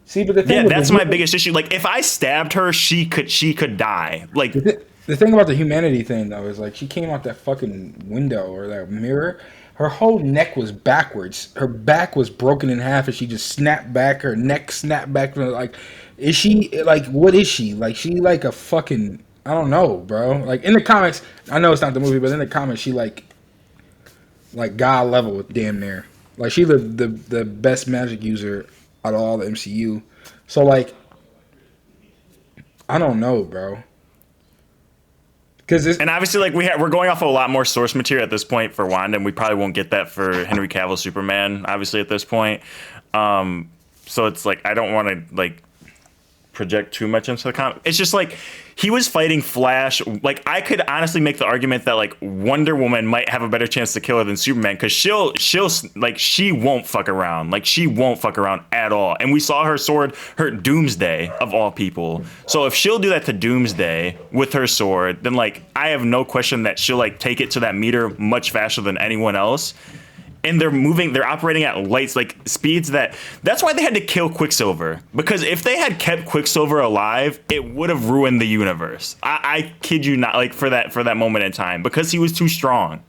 see, but the thing Yeah, with that's the, my biggest issue. Like if I stabbed her, she could die. Like the thing about the humanity thing though is like she came out that fucking window or that mirror. Her whole neck was backwards. Her back was broken in half, and she just snapped back. Her neck snapped back. Like, is she like? What is she? Like, she like a fucking? I don't know, bro. Like in the comics, I know it's not the movie, but in the comics, she like god level with damn near. Like she the best magic user out of all the MCU. So like, I don't know, bro. And obviously, like we're going off a lot more source material at this point for Wanda, and we probably won't get that for Henry Cavill Superman. Obviously, at this point, so it's like I don't want to like project too much into the comic. It's just like he was fighting Flash. Like I could honestly make the argument that like Wonder Woman might have a better chance to kill her than Superman because she'll like she won't fuck around. Like she won't fuck around at all. And we saw her sword hurt Doomsday of all people. So if she'll do that to Doomsday with her sword, then like I have no question that she'll like take it to that meter much faster than anyone else. And they're operating at lights, like speeds that's why they had to kill Quicksilver. Because if they had kept Quicksilver alive, it would have ruined the universe. I kid you not, like for that moment in time, because he was too strong.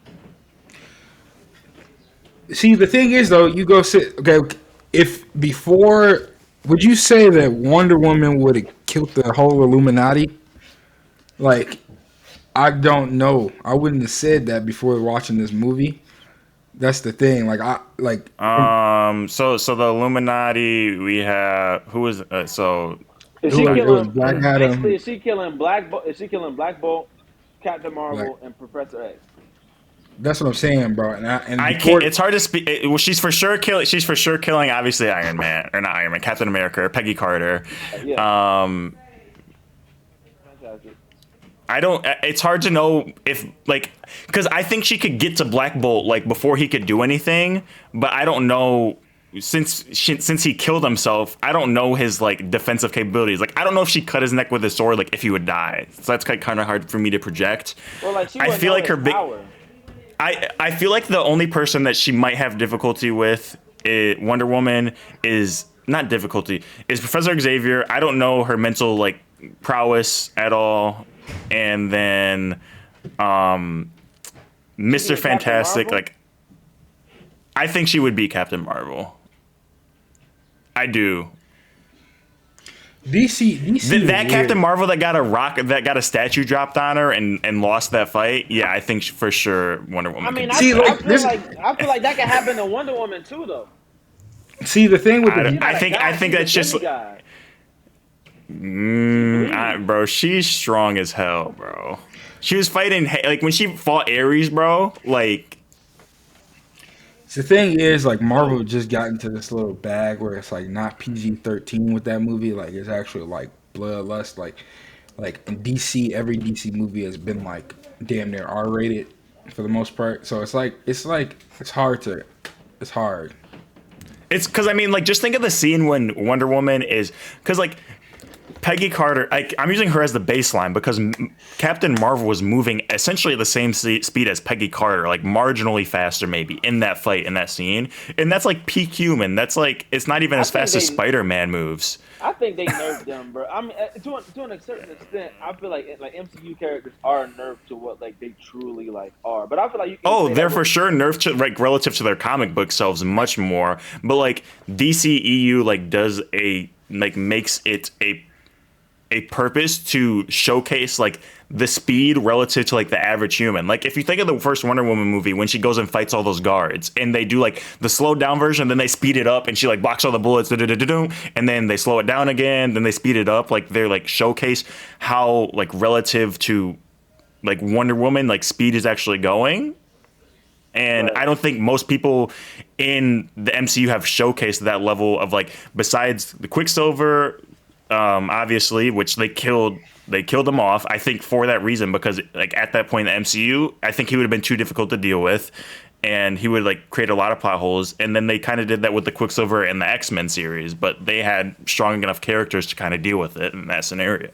See, the thing is though, you go sit, okay, if before, would you say that Wonder Woman would have killed the whole Illuminati? Like, I don't know. I wouldn't have said that before watching this movie. That's the thing. So the Illuminati, we have who was so Is she killing? Black Adam. Basically, is she killing Black Bolt? Is she killing Black Bolt, Captain Black. Marvel, and Professor X? That's what I'm saying, bro. And I can't. It's hard to speak. Well, she's for sure killing. She's for sure killing. Obviously, Iron Man or not Iron Man, Captain America, or Peggy Carter. Yeah. I don't. It's hard to know if like because I think she could get to Black Bolt like before he could do anything, but I don't know since he killed himself. I don't know his like defensive capabilities. Like I don't know if she cut his neck with his sword, like if he would die. So that's kind of hard for me to project. Well, like she I feel like her big. power. I feel like the only person that she might have difficulty with Wonder Woman is not difficulty is Professor Xavier. I don't know her mental like prowess at all. And then Mr. Fantastic, like I think she would be Captain Marvel. I do. DC that Captain Marvel that got a statue dropped on her and lost that fight. Yeah, I think for sure Wonder Woman. I mean, I feel like that could happen to Wonder Woman too, though. See, the thing with I think that's just. Bro, she's strong as hell, bro. She was fighting like when she fought Ares, bro. Like, the thing is, like Marvel just got into this little bag where it's like not PG-13 with that movie. Like it's actually like bloodlust. Like in DC, every DC movie has been like damn near R-rated for the most part. So it's hard. It's because I mean, like, just think of the scene when Wonder Woman is because like. Peggy Carter, I'm using her as the baseline because Captain Marvel was moving essentially at the same speed as Peggy Carter, like marginally faster maybe in that fight, in that scene. And that's like peak human. That's like, it's not even as fast as Spider-Man moves. I think they nerfed them, bro. I mean, to a certain extent, I feel like MCU characters are nerfed to what like they truly like are. But I feel like you can they're for sure nerfed to like relative to their comic book selves much more. But like DCEU like does makes it a purpose to showcase like the speed relative to like the average human. Like if you think of the first Wonder Woman movie when she goes and fights all those guards and they do like the slowed down version, then they speed it up and she like blocks all the bullets, and then they slow it down again, then they speed it up. Like they're like showcase how like relative to like Wonder Woman like speed is actually going. And right. I don't think most people in the MCU have showcased that level of like besides the Quicksilver. Obviously, which they killed him off. I think for that reason, because like at that point in the MCU, I think he would have been too difficult to deal with, and he would like create a lot of plot holes. And then they kind of did that with the Quicksilver and the X-Men series, but they had strong enough characters to kind of deal with it in that scenario.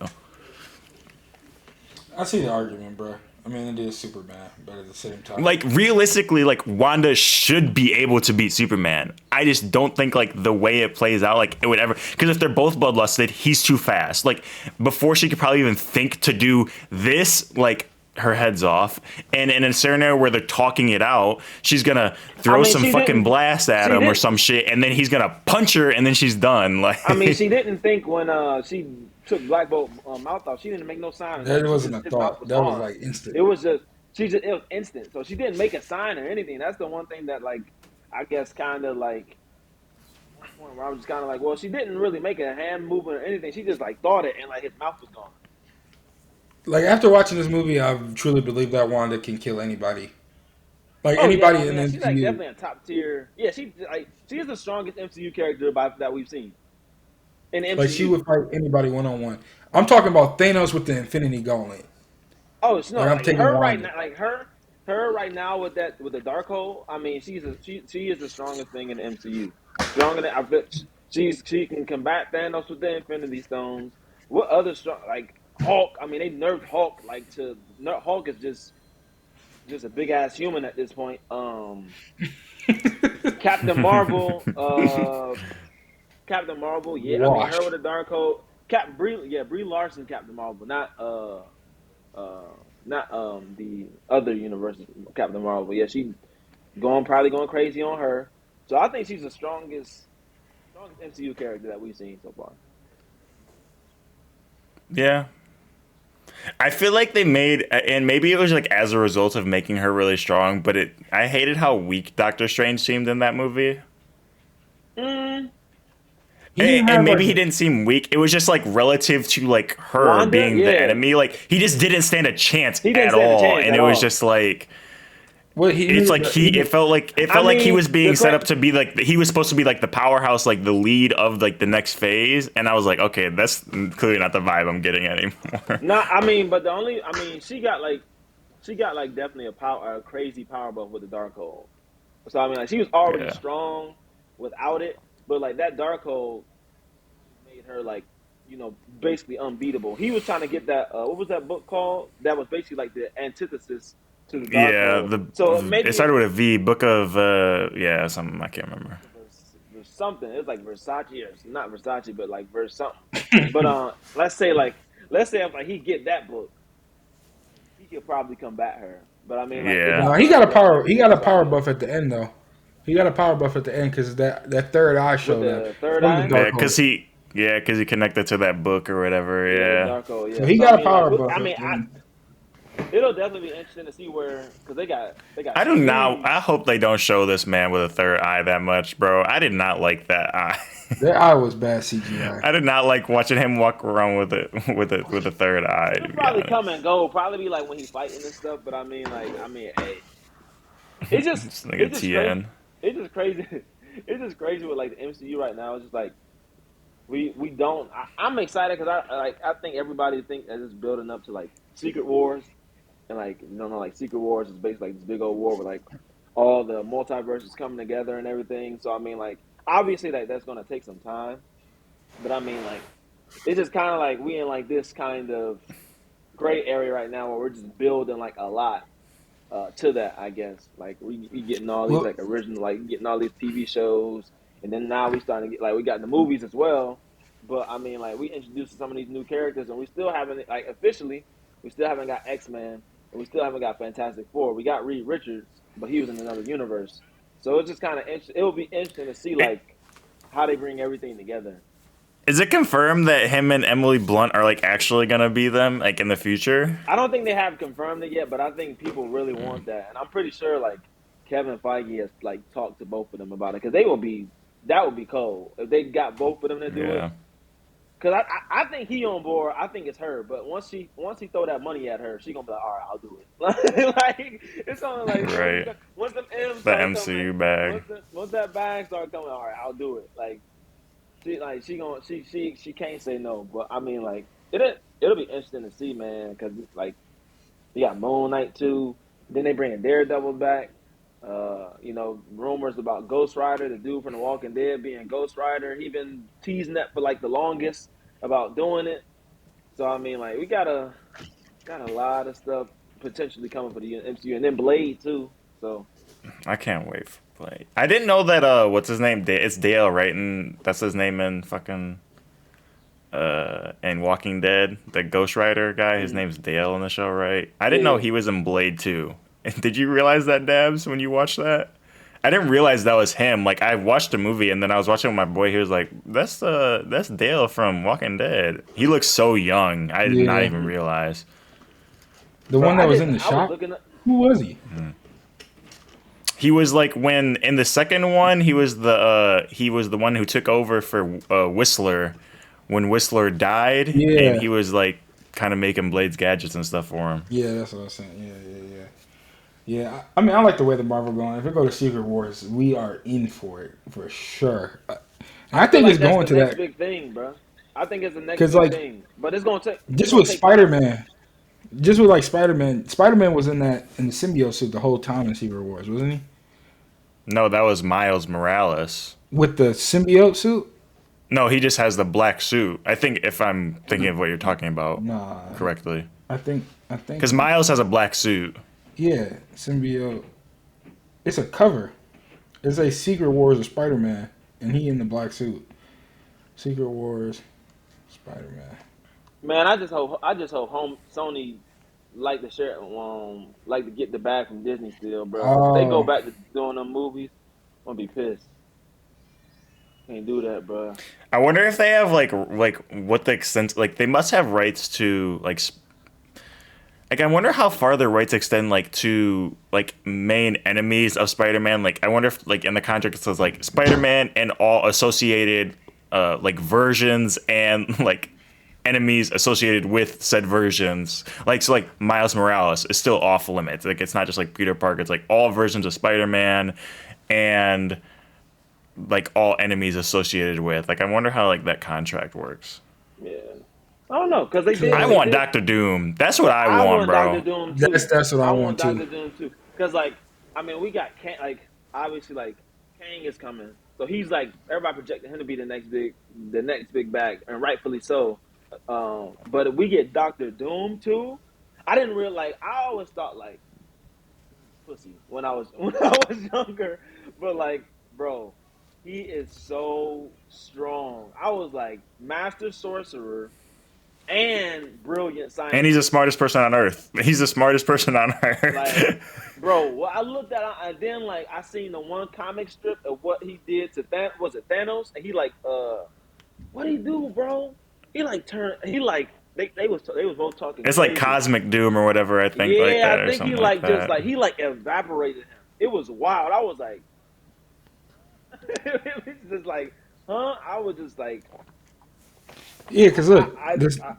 I see the argument, bro. I mean, it is Superman, but at the same time, like realistically, like Wanda should be able to beat Superman. I just don't think like the way it plays out, like it would ever. Because if they're both bloodlusted, he's too fast. Like before she could probably even think to do this, like her head's off. And in a scenario where they're talking it out, she's gonna throw some fucking blast at him or some shit, and then he's gonna punch her, and then she's done. Like I mean, she didn't think when she took Black Bolt mouth off. She didn't make no sign. That wasn't a thought. That was like instant. It was just it was instant. So she didn't make a sign or anything. That's the one thing that like I guess kind of like where I was just kind of like, well, she didn't really make a hand movement or anything. She just like thought it and like his mouth was gone. Like after watching this movie, I truly believe that Wanda can kill anybody. Like anybody in the MCU. She's like definitely a top tier. Yeah, she is the strongest MCU character that we've seen. in the Like she MCU. would fight anybody one on one. I'm talking about Thanos with the Infinity Gauntlet. Oh, it's Like no, I'm like taking her right Wanda. now, her right now with that with the dark hole. I mean, she is the strongest thing in the MCU. Stronger than I bet. She can combat Thanos with the Infinity Stones. What other strong like Hulk? I mean, they nerfed Hulk like to Hulk is just a big ass human at this point. Captain Marvel, Captain Marvel. Yeah, I mean her with Washed. the dark hole. Brie Larson, Captain Marvel, uh not the other universe Captain Marvel. Yeah, she probably going crazy on her. So I think she's the strongest MCU character that we've seen so far. Yeah. I feel like they made, and maybe it was like as a result of making her really strong, but I hated how weak Doctor Strange seemed in that movie. Mm, He didn't And have maybe like he didn't seem weak. It was just like relative to like her Wanda, being the yeah, enemy. Like he just didn't stand a chance he didn't at stand a all. chance And at it was all. just like, what he it's needed. like He it did, felt like I he mean, was being set up to be like he was supposed to be like the powerhouse, like the lead of like the next phase. And I was like, okay, that's clearly not the vibe I'm getting anymore. not. I mean, but the only. I mean, she got like definitely a crazy power buff with the Darkhold. So I mean, like she was already Yeah. strong without it, but like that Darkhold made her like basically unbeatable. He was trying to get that. What was that book called? That was basically like the antithesis to the Yeah, Darkhold. So it maybe started with a V. Book of yeah, something I can't remember. Something. It was like Versace or not Versace, but like Vers something. But let's say if like he get that book, he could probably combat her. But I mean, like it Yeah, no, got he got a burned down power. after He he got a was power fighting buff at the end though. He got a power buff at the end because that third eye with showed up. the third From the eye. yeah, Darkhold. because he connected to that book or whatever. Yeah, the Yeah, Darko. So Yeah. he So I got a mean, like, power buff I at mean, the end. it'll definitely be interesting to see where because they got I do not. two. I hope they don't show this man with a third eye that much, bro. I did not like that eye. That eye was bad CGI. I did not like watching him walk around with it with a third eye. It'll To be probably come honest, and go. Probably be like when he fighting and stuff. But I mean, like, hey, it's just just like a it's just crazy. TN. It's just crazy. It's just crazy with like the MCU right now. It's just like we don't. I'm excited because I think everybody think that it's building up to like Secret Wars and like you don't know like Secret Wars is basically like this big old war with like all the multiverses coming together and everything. So I mean like obviously like that's gonna take some time, but I mean like it's just kind of like we in like this kind of gray area right now where we're just building like a lot to that, I guess. Like we getting all these Well, like original, like getting all these TV shows, and then now we starting to get like we got the movies as well. But I mean, like we introduced some of these new characters, and we still haven't like officially, we still haven't got X-Men, and we still haven't got Fantastic Four. We got Reed Richards, but he was in another universe. So it's just kind of it will be interesting to see It, like how they bring everything together. is it confirmed that him and Emily Blunt are like actually gonna be them like in the future? I don't think they have confirmed it yet, but I think people really want that, and I'm pretty sure like Kevin Feige has like talked to both of them about it because they will be that would be cold if they got both of them to do it. Yeah. Because I think he on board. I think it's her, but once he throw that money at her, she gonna be like, all right, I'll do it. Like it's only like Right. once the M's The start coming, MCU bag. once that bag start coming, all right, I'll do it. She can't say no. But I mean like it'll be interesting to see, man, because like you got Moon Knight too. Then they bring Daredevil back. Rumors about Ghost Rider, the dude from The Walking Dead being Ghost Rider. He been teasing that for like the longest about doing it. So I mean, like we got a lot of stuff potentially coming for the MCU, and then Blade too. So I can't wait for Blade. I didn't know that. What's his name? It's Dale, right? And that's his name in fucking in Walking Dead. The Ghost Rider guy. His mm, name's Dale in the show, right? I didn't know yeah, he was in Blade too. Did you realize that, Dabs, when you watched that? I didn't realize that was him. Like I watched the movie and then I was watching with my boy. He was like, that's Dale from Walking Dead." He looks so young. I did not yeah, even mm. realize. the Bro, one that I was in didn't. the I was shop. looking at. Who was he? He was like when in the second one he was the one who took over for Whistler when Whistler died, and Yeah, he was like kind of making Blade's gadgets and stuff for him. yeah, that's what I was saying. Yeah. I mean, I like the way the Marvel going. If we go to Secret Wars, we are in for it for sure. I I feel think like it's that's going the to next that big thing, bro. I think it's the next because big like thing, but it's gonna take just with Spider time. Man, just with like Spider Man. Spider Man was in the symbiote suit the whole time in Secret Wars, wasn't he? No, that was Miles Morales. With the symbiote suit. No, he just has the black suit. I think if I'm thinking of what you're talking about Nah, correctly. I think Because Miles has a black suit. yeah, symbiote. It's a cover. It's a Secret Wars of Spider Man, and he in the black suit. Secret Wars, Spider Man. Man, I just hope home Sony like to share like to get the bag from Disney still, bro. Because if they go Oh back to doing them movies, I'm gonna be pissed. Can't do that, bro. I wonder if they have like what the extent like they must have rights to like I wonder how far their rights extend like to like main enemies of Spider-Man. Like I wonder if like in the contract it says like Spider-Man and all associated like versions and like enemies associated with said versions. Like so like Miles Morales is still off limits. Like it's not just like Peter Parker, it's like all versions of Spider-Man and like all enemies associated with. Like I wonder how like that contract works. Yeah, I don't know because they Cause did. I They like want did. Doctor Doom. That's what I I want, want Doctor bro. Doom that's too. that's what I I want want too. Doctor Doom too because like I mean we got Kang, like obviously like Kang is coming, so he's like everybody projecting him to be the next big bag, and rightfully so. But if we get Doctor Doom too, I didn't realize. I always thought like pussy when I was when I was younger, but like bro, he is so strong. I was like master sorcerer and brilliant And he's the scientist. smartest person on Earth. He's the smartest person on Like, Earth. bro, what I looked at, and then like I seen the one comic strip of what he did to was it Thanos, and he like, what did he do, bro? He like turned, he like they was both talking It's like crazy. Cosmic Doom or whatever, I think, like Yeah, that I or think he something like like just that. like he like evaporated him. It was wild. I was like, it was just like, huh? I was just like, Yeah, cause look, I, this I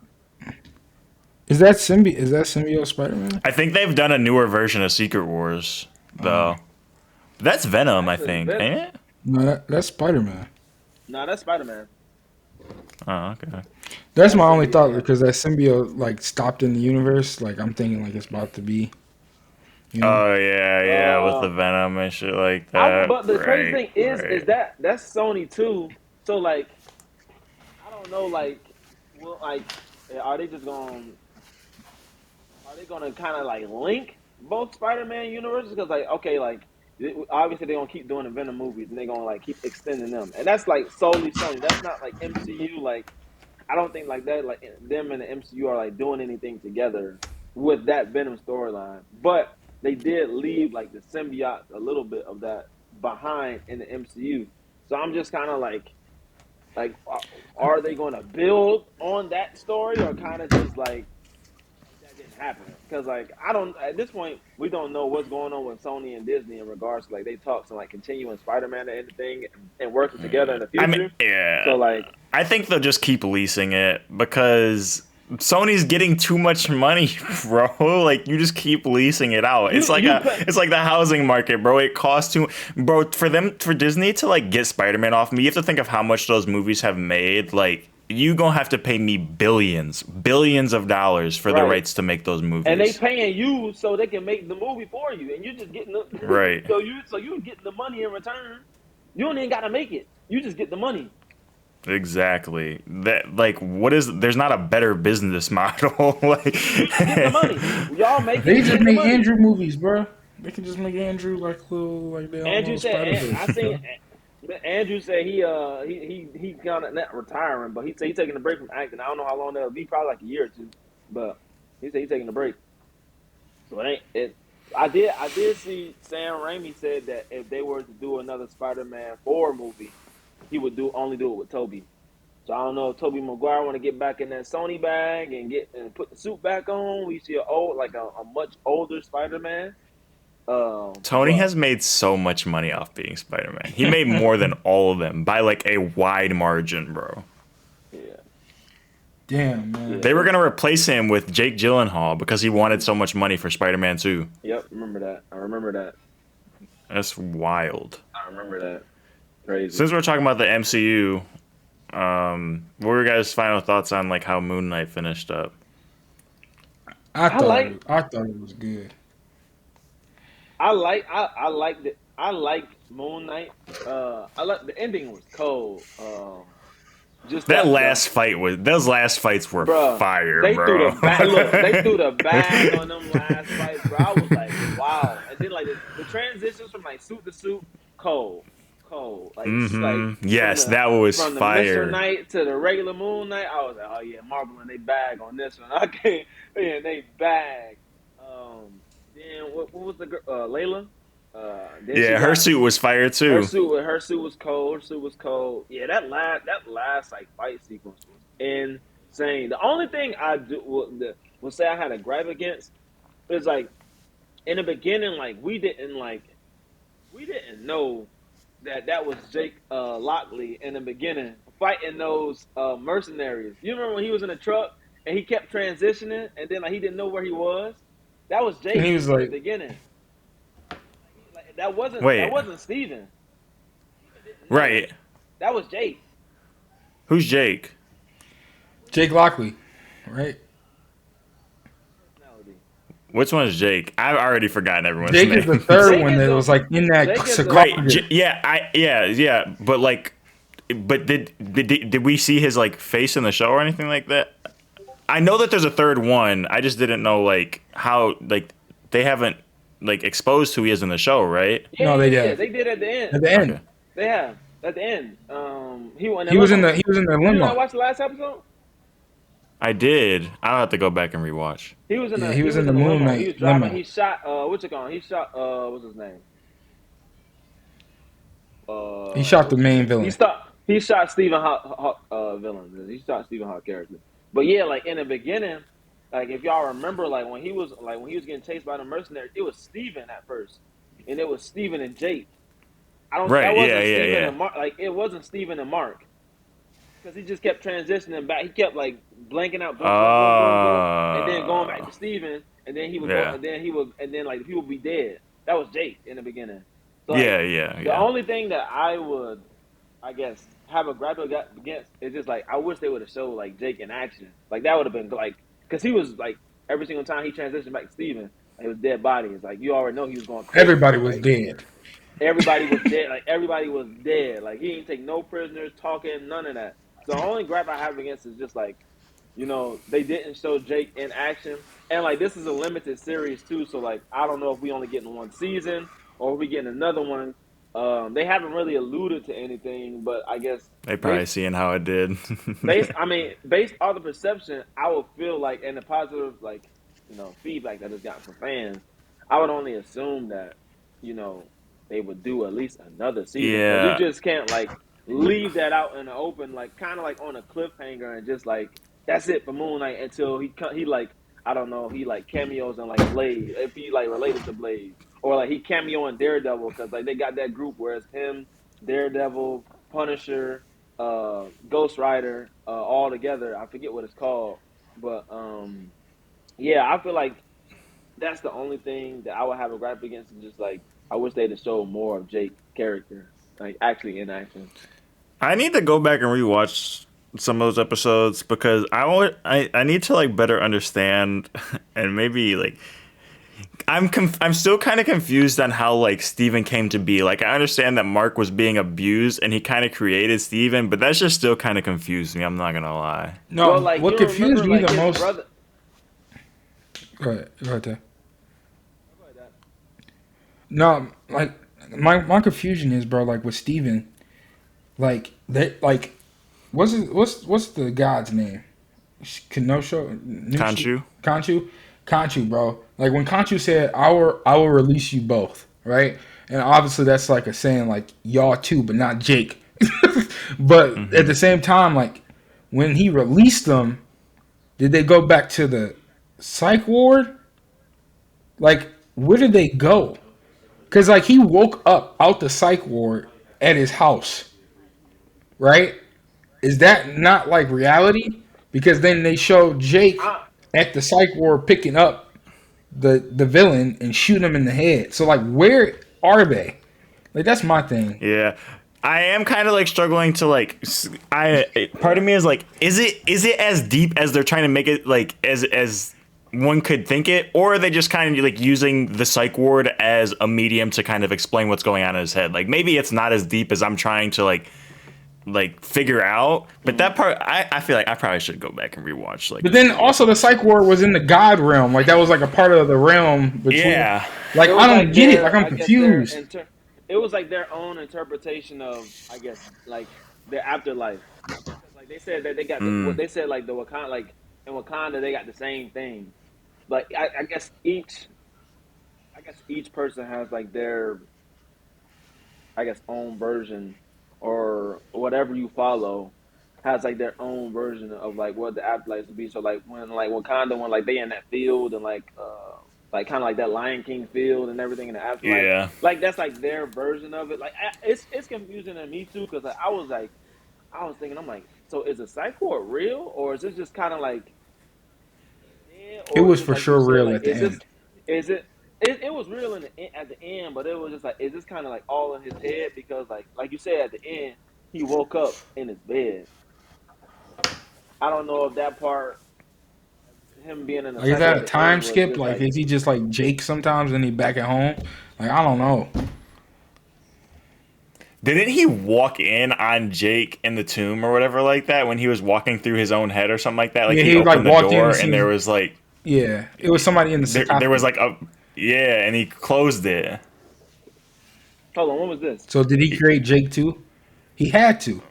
is that symbiote Spider Man? I think they've done a newer version of Secret Wars, though. That's Venom, I actually, think, ain't it? No, that's Spider Man. nah, that's Spider Man. Oh, okay. That's That my only symbiote, thought yeah. because that symbiote like stopped in the universe. Like I'm thinking like it's about to be, you know. Oh yeah, yeah, with the Uh, Venom and shit like I that. but the crazy Right, thing is right. that that's Sony too. So like I don't know like well like are they just going are they going to kind of like link both Spider-Man universes because like okay like obviously they're going to keep doing the Venom movies and they're going to like keep extending them. And that's like solely Sony. That's not like MCU like I don't think like that like them and the MCU are like doing anything together with that Venom storyline. But they did leave like the symbiote a little bit of that behind in the MCU. So I'm just kind of like are they going to build on that story or kind of just like that didn't happen? Because like I don't at this point we don't know what's going on with Sony and Disney in regards to like they talks and like continuing Spider-Man or anything and working together in the I mean, future. So yeah. like I think they'll just keep leasing it because Sony's getting too much money, bro. Like you just keep leasing it out. you you put It's like the housing market, bro. It costs too, bro. For Disney to like get Spider-Man off me, you have to think of how much those movies have made. Like you gonna have to pay me billions of dollars for the right. rights to make those And they movies. paying you so they can make the movie for you, and you just getting the Right. so you getting the money in return. You don't even got to make it. You just get the money. Exactly. That like what is there's not a better business model. Like You just get the money. Y'all make it. They You just get the make money. Andrew movies, bro. They can just make Andrew like little like they don't Andrew know said. Spider Verse, I seen. bro. Andrew said he kind of not retiring, but he said he's taking a break from acting. I don't know how long that'll be. Probably like a year or two. But he said he's taking a break. So it ain't it. I did see Sam Raimi said that if they were to do another Spider-Man 4 movie, he would only do it with Toby. So I don't know if Toby Maguire want to get back in that Sony bag and get and put the suit back on. We see a much older Spider-Man. Tony But has made so much money off being Spider-Man. He made more than all of them by like a wide margin, bro. yeah, Damn, man. yeah, They were gonna replace him with Jake Gyllenhaal because he wanted so much money for Spider-Man 2. yep. Remember that? I remember that. That's wild. I remember that. Crazy. Since we're talking about the MCU, what were your guys' final thoughts on like how Moon Knight finished up? I like I thought it was good. I liked Moon Knight. I like the ending was cold. Just That the last fight was those last fights were bruh, fire, they threw bro. the bag. Look, they threw the bag on them last fights, bro. I was like, wow. And then like the transitions from like suit to suit, cold, cold. Like Yes, that was from the Mister fire. Knight to the regular Moon Knight. I was like, oh yeah, Marvel and they bag on this one. Okay, yeah, they bag. Then what was the girl? Layla. Then she Yeah, her got suit was fire too. her suit was cold. Her suit was cold. Yeah, that last like fight sequence was insane. The only thing I do will say I had a gripe against is like in the beginning, like we didn't know that was Jake Lockley in the beginning fighting those mercenaries. You remember when he was in the truck and he kept transitioning and then like he didn't know where he was? That was And he Jake was in the like, beginning. Like, that Wait, wasn't Steven. Steven didn't know. right? That was Jake. Who's Jake? Jake Lockley, right? Personality. Which one is Jake? I've already forgotten everyone's Jake is the name. third Jake one is that the was like in that Jake is the cigar. Right? Yeah. But like, but did we see his like face in the show or anything like that? I know that there's a third one. I just didn't know like how like they haven't like exposed who he is in the show, right? No, they yeah. did They did at the at end. the Okay. end. They have at the end. He went in He the was in the limo. he was in the You did not limo. watch the last episode? I did. I'll have to go back and rewatch. Yeah, he He was was in the in the Moon limo. He was Knight driving. limo. He shot what's it called? He shot what's his name? He shot the What's his main name? villain. He shot Stephen Hawk villain. He shot Stephen Hawk character. But yeah, like in the beginning, like if y'all remember, when he was getting chased by the mercenaries, it was Stephen at first, and it was Stephen and Jake. I don't. That Right? Yeah. wasn't Yeah. Stephen Yeah. and Mark. Like it wasn't Stephen and Mark because he just kept transitioning back. He kept like blanking out, boom, and then going back Oh. to Stephen, and then he would go, Yeah. and then like the people would be dead. That was Jake in the beginning. So like Yeah. Yeah. the Yeah. only thing that I would, I guess, have a gripe against is just like I wish they would have showed like Jake in action. Like that would have been like because he was like every single time he transitioned back to Stephen, like, it was dead body. It's like you already know he was going crazy. Everybody was Like dead. everybody was dead. Like everybody was dead. Like he didn't take no prisoners, talking, none of that. So the only gripe I have against is just like, they didn't show Jake in action, and like this is a limited series too. So like I don't know if we only getting one season or if we getting another one. They haven't really alluded to anything, but I guess They probably based seeing how it did. based on the perception, I would feel like and the positive like feedback that it's gotten from fans, I would only assume that you know they would do at least another season because you Yeah. just can't like leave that out in the open like kind of like on a cliffhanger and just like that's it for Moon Knight until he like I don't know he like cameos in like Blade if he like related to Blade or like he cameo in Daredevil because like they got that group where it's him, Daredevil, Punisher, Ghost Rider, all together. I forget what it's called, but yeah, I feel like that's the only thing that I would have a gripe against. Is just like I wish they'd have showed more of Jake's character, like actually in action. I need to go back and rewatch some of those episodes because I need to like better understand and maybe like I'm still kind of confused on how like Steven came to be. Like I understand that Mark was being abused and he kind of created Steven, but that's just still kind of confused me. I'm not gonna lie. No, Well, like what you confused remember, me like the his most. brother. Go ahead, Tay. Go ahead, Dad. No, like my confusion is, bro. Like with Steven, like they like what's the god's name? Kenosha, Kanchu? Conchu, bro. Like when Conchu said, I will release you both," right? And obviously that's like a saying like y'all too, but not Jake. But at the same time, like when he released them, did they go back to the psych ward? Like where did they go? Because like he woke up out the psych ward at his house, right? Is that not like reality? Because then they show Jake I, at the psych ward picking up the villain and shooting him in the head. So like, where are they? Like that's my thing. Yeah. I am kind of like struggling to like part of me is like is it as deep as they're trying to make it, like as one could think it, or are they just kind of like using the psych ward as a medium to kind of explain what's going on in his head? Like maybe it's not as deep as I'm trying to like figure out, but that part I feel like I probably should go back and rewatch. Like, But then also the psych ward was in the God realm. Like that was like a part of the realm between. yeah, Like It was I don't like get it. their, Like I'm I guess their confused. it was like their own interpretation of, I guess, like their afterlife. Because like they said that they got what they said, like the Wakanda, like in Wakanda they got the same thing. Like I guess each person has like their, I guess, own version, or whatever you follow has like their own version of like what the afterlife would be. So like when like Wakanda, when like they in that field and like kind of like that Lion King field and everything in the afterlife, yeah. like that's like their version of it. Like it's confusing to me too, because like, I was thinking, I'm like, so is a psych ward real, or is it just kind of like dead, It or is was it for like you sure said, real like at the end. is it it was real at the end, but it was just like, is this kind of like all in his head? Because like you said, at the end he woke up in his bed. I don't know if that part, him being in a Like is cycle that at a the end, time was skip? just Like like, is he just like Jake sometimes and he back at home? Like I don't know. Didn't he walk in on Jake in the tomb or whatever like that when he was walking through his own head or something like that? Like Yeah, he he like opened the walked in door and and there seen. was like Yeah, it was somebody in the there was sarcophagus. like a yeah, and he closed it. hold on, what was this? So did he create Jake too? He had to.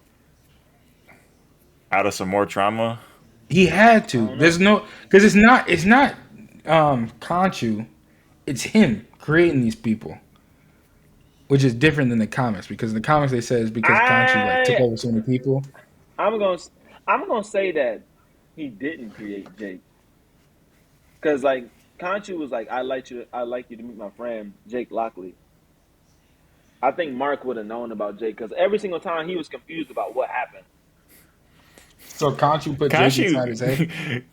Out of some more trauma. He had I to. don't There's know. no because it's not Conchu. It's him creating these people, which is different than the comics. Because in the comics they said it's because Conchu like took I over so many people. I'm gonna I'm gonna say that he didn't create Jake, because like Conchu was like, I like you to meet my friend Jake Lockley. I think Mark would have known about Jake, because every single time he was confused about what happened. So Conchu put Jake inside Kashu his head.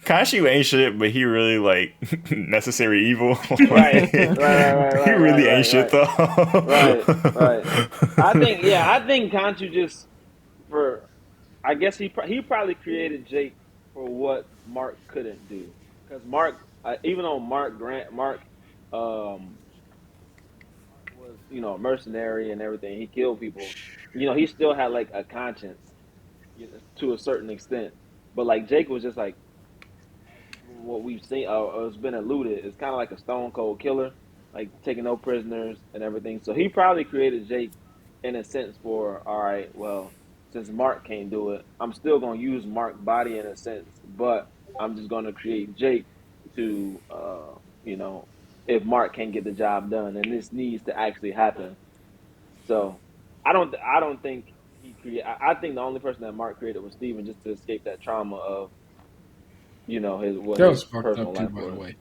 Kashu ain't shit, but he really like necessary evil. Right, Like, he right, really ain't shit though. right. I think Conchu just, for, I guess he probably created Jake for what Mark couldn't do, because Mark, even though Mark was, a mercenary and everything, he killed people. He still had like a conscience, to a certain extent. But like Jake was just like, what we've seen, it's been alluded, it's kind of like a stone cold killer, like taking no prisoners and everything. So he probably created Jake in a sense for, all right, well, since Mark can't do it, I'm still gonna use Mark's body in a sense, but I'm just gonna create Jake to, if Mark can't get the job done, and this needs to actually happen. So I don't think he created. I think the only person that Mark created was Steven, just to escape that trauma of, his what That his was fucked up personal too, life by the was. way.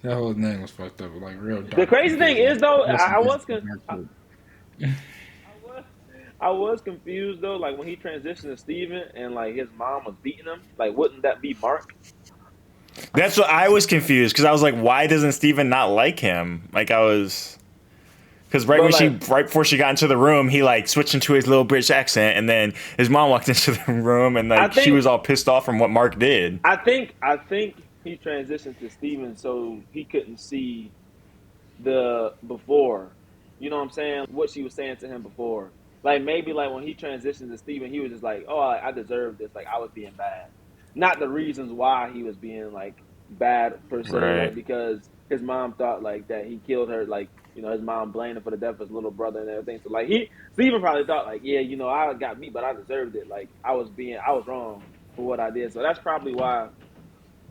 That whole name was fucked up, like real The dark, crazy thing confusing. is though, Rest in peace, I, I was I was confused though. Like when he transitioned to Steven and like his mom was beating him, like wouldn't that be Mark? That's what I was confused because I was like, why doesn't Steven not like him? Like I was because But like right before she got into the room, he like switched into his little British accent, and then his mom walked into the room, and I like she think was all pissed off from what Mark did. I think he transitioned to Steven so he couldn't see the before. You know what I'm saying? What she was saying to him before. Like maybe like when he transitioned to Steven, he was just like, "Oh, I deserve this. Like I was being bad." Not the reasons why he was being like bad per se, like Right. because his mom thought like that he killed her, like, his mom blamed him for the death of his little brother and everything. So like Steven probably thought like, yeah, I got beat, but I deserved it. Like I was wrong for what I did. So that's probably why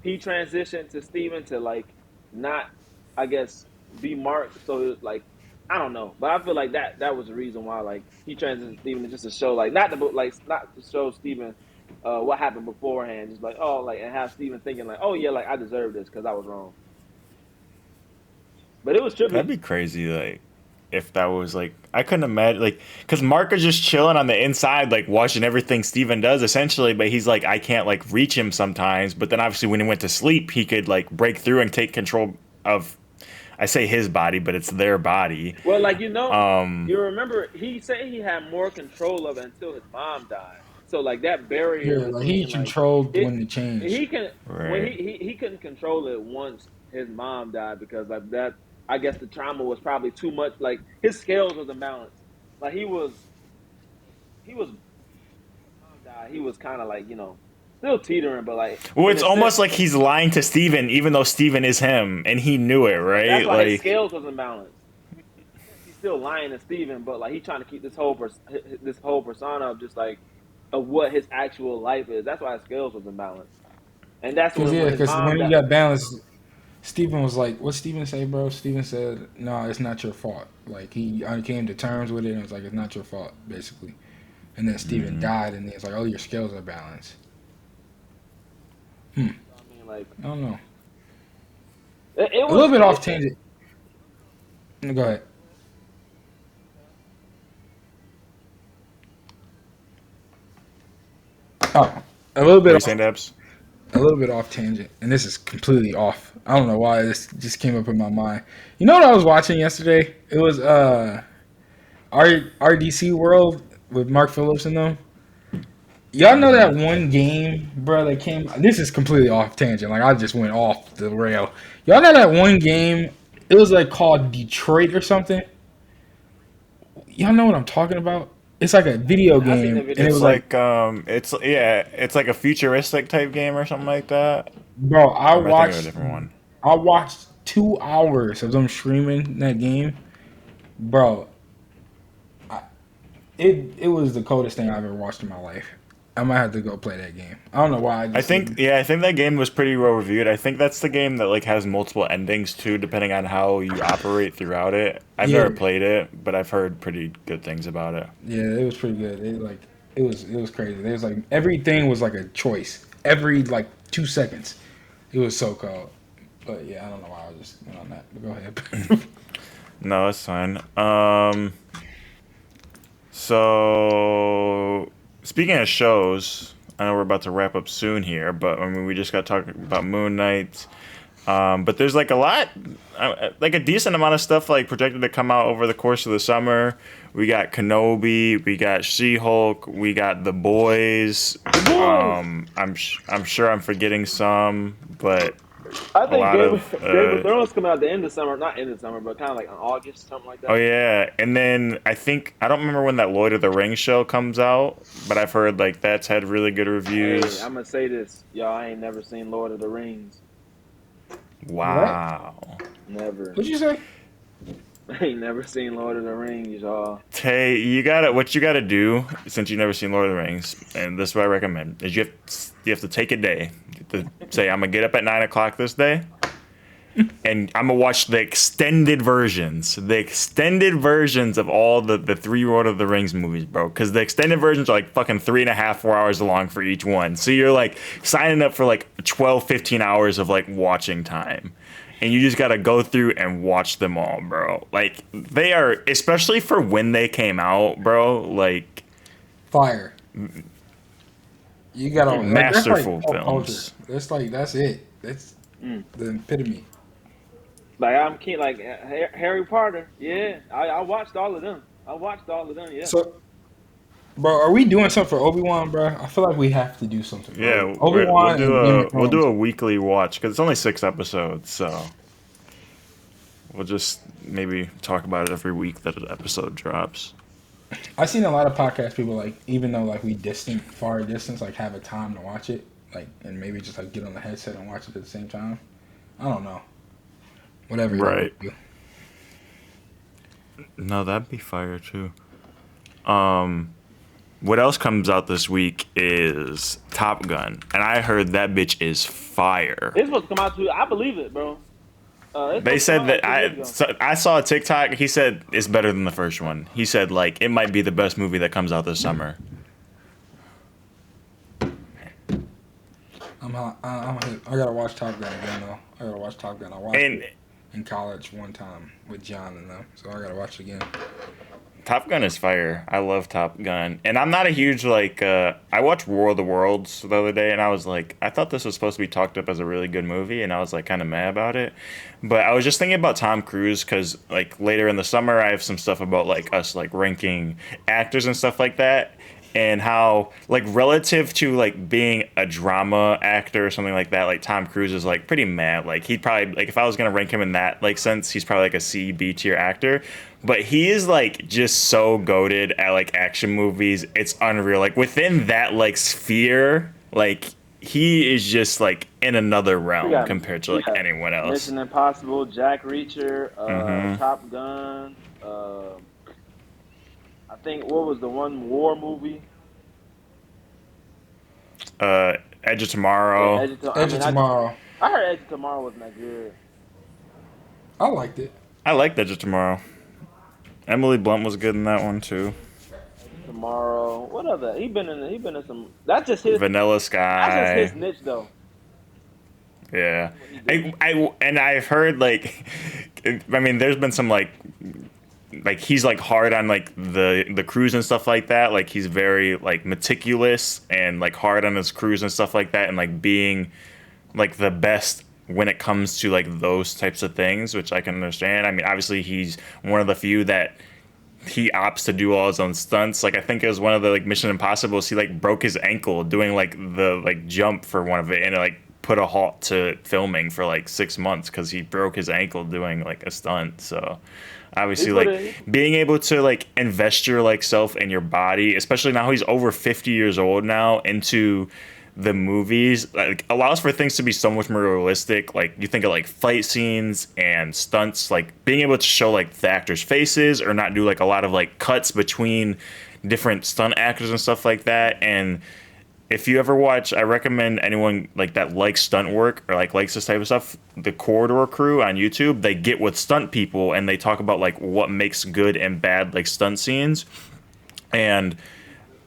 he transitioned to Steven to like not, I guess, be Mark. So it, like I don't know, but I feel like that was the reason why like he transitioned to Steven, just to show like not to show Steven what happened beforehand, just like, oh, like, and have Steven thinking like, oh yeah, like I deserve this because I was wrong. But it was That'd trippy. be crazy, like if that was like I couldn't imagine like because Mark is just chilling on the inside, like watching everything Steven does essentially, but he's like I can't like reach him sometimes. But then obviously when he went to sleep, he could like break through and take control of I say his body, but it's their body. Well, like Um, you remember he said he had more control of it until his mom died. So like that barrier Yeah, like he between like controlled it, when to change. he can when right. he couldn't control it once his mom died because like that. I guess the trauma was probably too much. Like his scales was imbalanced. Like he was mom died. He was kind of like still teetering, but like Well, in it's a sense, almost like he's lying to Steven, even though Steven is him, and he knew it, that's right? why his Like, scales was imbalanced. He's still lying to Steven, but like he's trying to keep this whole persona of just like of what his actual life is. That's why his scales was imbalanced, and that's when his Because mom when he died. got balanced, Steven was like, "What Steven say, bro?" Steven said, "No, it's not your fault." Like he came to terms with it and was like, "It's not your fault," basically. And then Steven mm, died, and it's like, "Oh, your scales are balanced." I mean, like I don't know. it A little was. bit off tangent. Go ahead. Oh, a little what are bit you saying, Debs? a little bit off tangent, and this is completely off. I don't know why this just came up in my mind. You know what I was watching yesterday? It was RDC World with Mark Phillips and them. Y'all know Hmm. that one game, bro, that came. This is completely off tangent. Like I just went off the rail. Y'all know that one game? It was like called Detroit or something. Y'all know what I'm talking about? It's like a video I seen the game, and it video. It's was like, like it's like a futuristic type game or something like that. bro, Or am I thinking of a different one? I watched 2 hours of them streaming that game, bro. I, it was the coldest thing I've ever watched in my life. I might have to go play that game. I don't know why I I just think didn't. yeah, I think that game was pretty well reviewed. I think that's the game that like has multiple endings too, depending on how you operate throughout it. I've Yeah, never played it, but I've heard pretty good things about it. yeah, it was pretty good. It was crazy. It was like everything was like a choice. Every like 2 seconds, it was so cold. But yeah, I don't know why I just went on that. But go ahead. No, that's fine. So speaking of shows, I know we're about to wrap up soon here, but I mean we just got talking about Moon Knight. But there's like a lot, like a decent amount of stuff like projected to come out over the course of the summer. We got Kenobi, we got She-Hulk, we got The Boys. The boys. I'm sure I'm forgetting some, but I a think lot Game of of, Game of Thrones coming out the end of summer, not end of summer, but kind of like in August, something like oh that. yeah, and then I don't remember when that Lord of the Rings show comes out, but I've heard like that's had really good Hey, reviews. I'm gonna say this, y'all. I ain't never seen Lord of the Rings. What? Wow. Never. What'd you say? I ain't never seen Lord of the Rings, y'all. Tay, what you gotta do since you've never seen Lord of the Rings, and this is what I recommend, is you have to take a day. You have to say, I'm gonna get up at 9 o'clock this day, and I'm gonna watch the extended versions of all the three Lord of the Rings movies, bro. Because the extended versions are like fucking 3.5, 4 hours long for each one. So you're like signing up for like 12, 15 hours of like watching time. And you just gotta go through and watch them all, bro. Like they are, especially for when they came out, bro. Like Fire. You gotta like that's like masterful pop culture. films. That's it. That's Mm. the epitome. Like I'm keen, like Harry Potter. Yeah, I watched all of them. I watched all of them. Yeah. So, bro, are we doing something for Obi Wan, bro? I feel like we have to do something for Yeah, Obi Wan and Game of we'll do Thrones. a weekly watch because it's only 6 episodes, so we'll just maybe talk about it every week that an episode drops. I've seen a lot of podcast people like, even though like we far distance, like have a time to watch it, like, and maybe just like get on the headset and watch it at the same time. I don't know. Whatever y'all want Right. to do. No, that'd be fire too. Um, what else comes out this week is Top Gun, and I heard that bitch is fire. It's supposed to come out too. I believe it, bro. It's They supposed to come said out like that 2 years ago. I saw a TikTok. He said it's better than the first one. He said like it might be the best movie that comes out this summer. I gotta watch Top Gun again though. I gotta watch Top Gun. I watched And it in college one time with John and them, so I gotta watch it again. Top Gun is fire. I love Top Gun. And I'm not a huge I watched War of the Worlds the other day and I was like, I thought this was supposed to be talked up as a really good movie and I was like kind of mad about it. But I was just thinking about Tom Cruise cuz like later in the summer I have some stuff about like us like ranking actors and stuff like that and how like relative to like being a drama actor or something like that, like Tom Cruise is like pretty mad. Like he'd probably like if I was gonna rank him in that like sense, he's probably like a C B tier actor. But he is like just so goated at like action movies. It's unreal. Like within that like sphere, like he is just like in another We realm got compared to we like got anyone else. Mission Impossible, Jack Reacher, Hmm. Top Gun. I think what was the one war movie? Edge of Yeah, Tomorrow. Edge of Tomorrow. I Edge of mean, Tomorrow. I heard Edge of Tomorrow wasn't that good. I liked it. I like Edge of Tomorrow. Emily Blunt was good in that one too. Edge of Tomorrow. What other? He been in some. That's just his. Vanilla That's just his Sky. niche though. Yeah. What he do. And I've heard like I mean there's been some like he's like hard on like the crews and stuff like that. Like he's very like meticulous and like hard on his crews and stuff like that and like being like the best when it comes to like those types of things, which I can understand. I mean, obviously he's one of the few that he opts to do all his own stunts. Like I think it was one of the like Mission Impossibles. He like broke his ankle doing like the like jump for one of it, and it like put a halt to filming for like 6 months because he broke his ankle doing like a stunt. So He obviously put like it. being able to like invest your like self and your body, especially now he's over 50 years old now, into the movies like allows for things to be so much more realistic. Like you think of like fight scenes and stunts, like being able to show like the actors faces or not do like a lot of like cuts between different stunt actors and stuff like that. And if you ever watch, I recommend anyone like that likes stunt work or like likes this type of stuff, the Corridor Crew on YouTube, they get with stunt people and they talk about like what makes good and bad like stunt scenes. And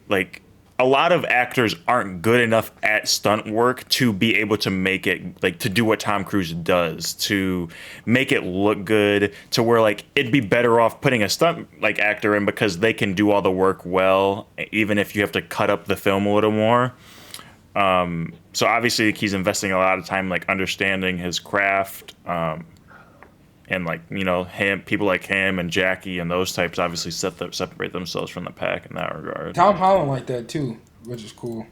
like a lot of actors aren't good enough at stunt work to be able to make it like to do what Tom Cruise does, to make it look good, to where like it'd be better off putting a stunt like actor in because they can do all the work well, even if you have to cut up the film a little more. So obviously he's investing a lot of time like understanding his craft, and like him, people like him and Jackie and those types obviously separate themselves from the pack in that regard. Tom Holland like that too, which is cool.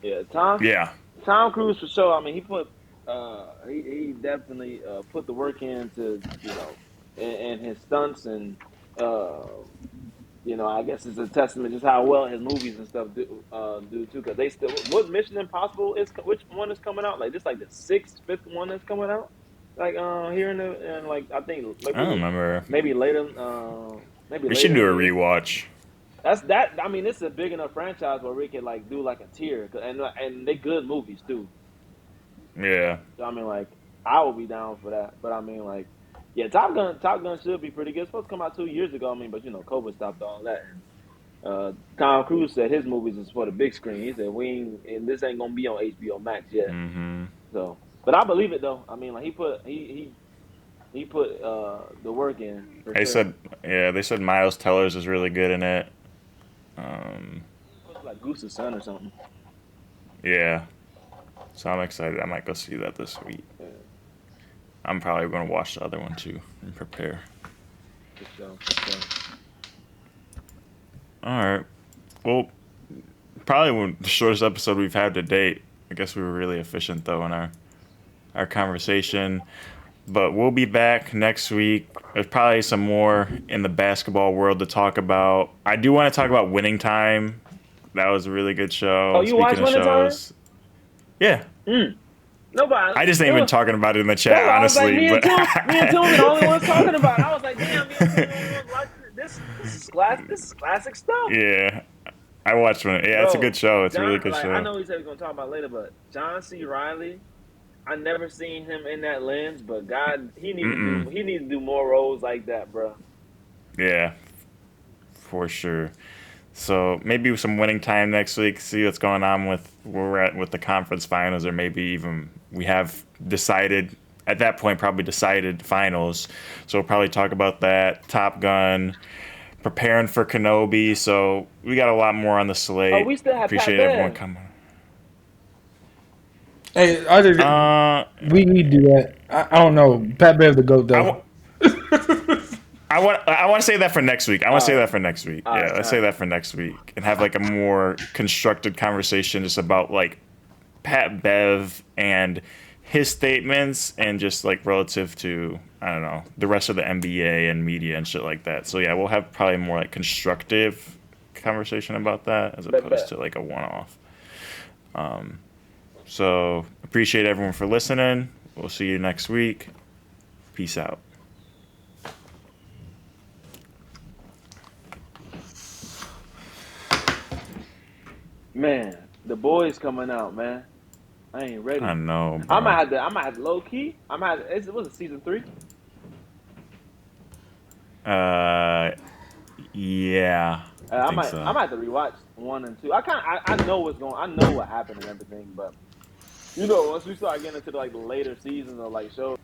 Yeah, Tom. Yeah. Tom Cruise for sure. I mean, he definitely put the work into in his stunts and uh, I guess it's a testament just how well his movies and stuff do too. Because they still what Mission Impossible is which one is coming out like this like the sixth fifth one that's coming out like here in the and like I think I don't remember. maybe later maybe We should later do in a the year. rewatch. That's that. I mean, it's a big enough franchise where we could like do like a tier, and they good movies too. Yeah. So I mean, like I would be down for that. But I mean, like yeah, Top Gun should be pretty good. It's supposed to come out 2 years ago. I mean, but COVID stopped all that. And, Tom Cruise said his movies is for the big screen. He said we ain't, and this ain't gonna be on HBO Max yet. Hmm. So, but I believe it though. I mean, like he put the work in for They sure. said, yeah, they said Miles Tellers is really good in it. Um, It's like Goose's son or something. yeah. So I'm excited. I might go see that this week. Yeah, I'm probably going to watch the other one too and prepare. for sure, for sure. All right. Well, probably the shortest episode we've had to date. I guess we were really efficient though in our conversation. But we'll be back next week. There's probably some more in the basketball world to talk about. I do want to talk about Winning Time. That was a really good Oh, show. you watch Speaking of Winning Time? shows, yeah. Nobody. I just ain't even talking about it in the That's chat, why I was like, honestly. me and But Tumi the only ones talking about it. I was like, damn, me and Tumi the only ones watching it. This is classic stuff. yeah, I watched one. Yeah, it's a Bro, good show. It's a John, really good like, I show. know he said we're gonna talk about it later, but John C. Riley, I never seen him in that lens, but God, Mm-mm. he needs to do more roles like that, bro. Yeah, for sure. So maybe some Winning Time next week. See what's going on with where we're at with the conference finals, or maybe even we have decided at that point probably decided finals. So we'll probably talk about that. Top Gun, preparing for Kenobi. So we got a lot more on the Oh, slate. we still have Pat Appreciate everyone Bev. coming. Hey, other than Uh, we do that. I don't know. Pat Bev the goat I, though. w- I want to say that for next week. I want to All say right. that for next week. All Yeah, right, let's all say right. that for next week and have like a more constructed conversation just about like Pat Bev and his statements and just like relative to I don't know the rest of the NBA and media and shit like that. So yeah, we'll have probably more like constructive conversation about that as Bet, opposed bet. to like a one-off. So appreciate everyone for listening. We'll see you next week. Peace out. Man, the boys coming out, man. I ain't I ready. know, I might bro. have to. I might have to low key. I might. It was it season 3. Uh, yeah, I I think might. I so. might have to rewatch 1 and 2. I kind. I know what's going. I know what happened and everything, but once we start getting into like the later seasons of like shows.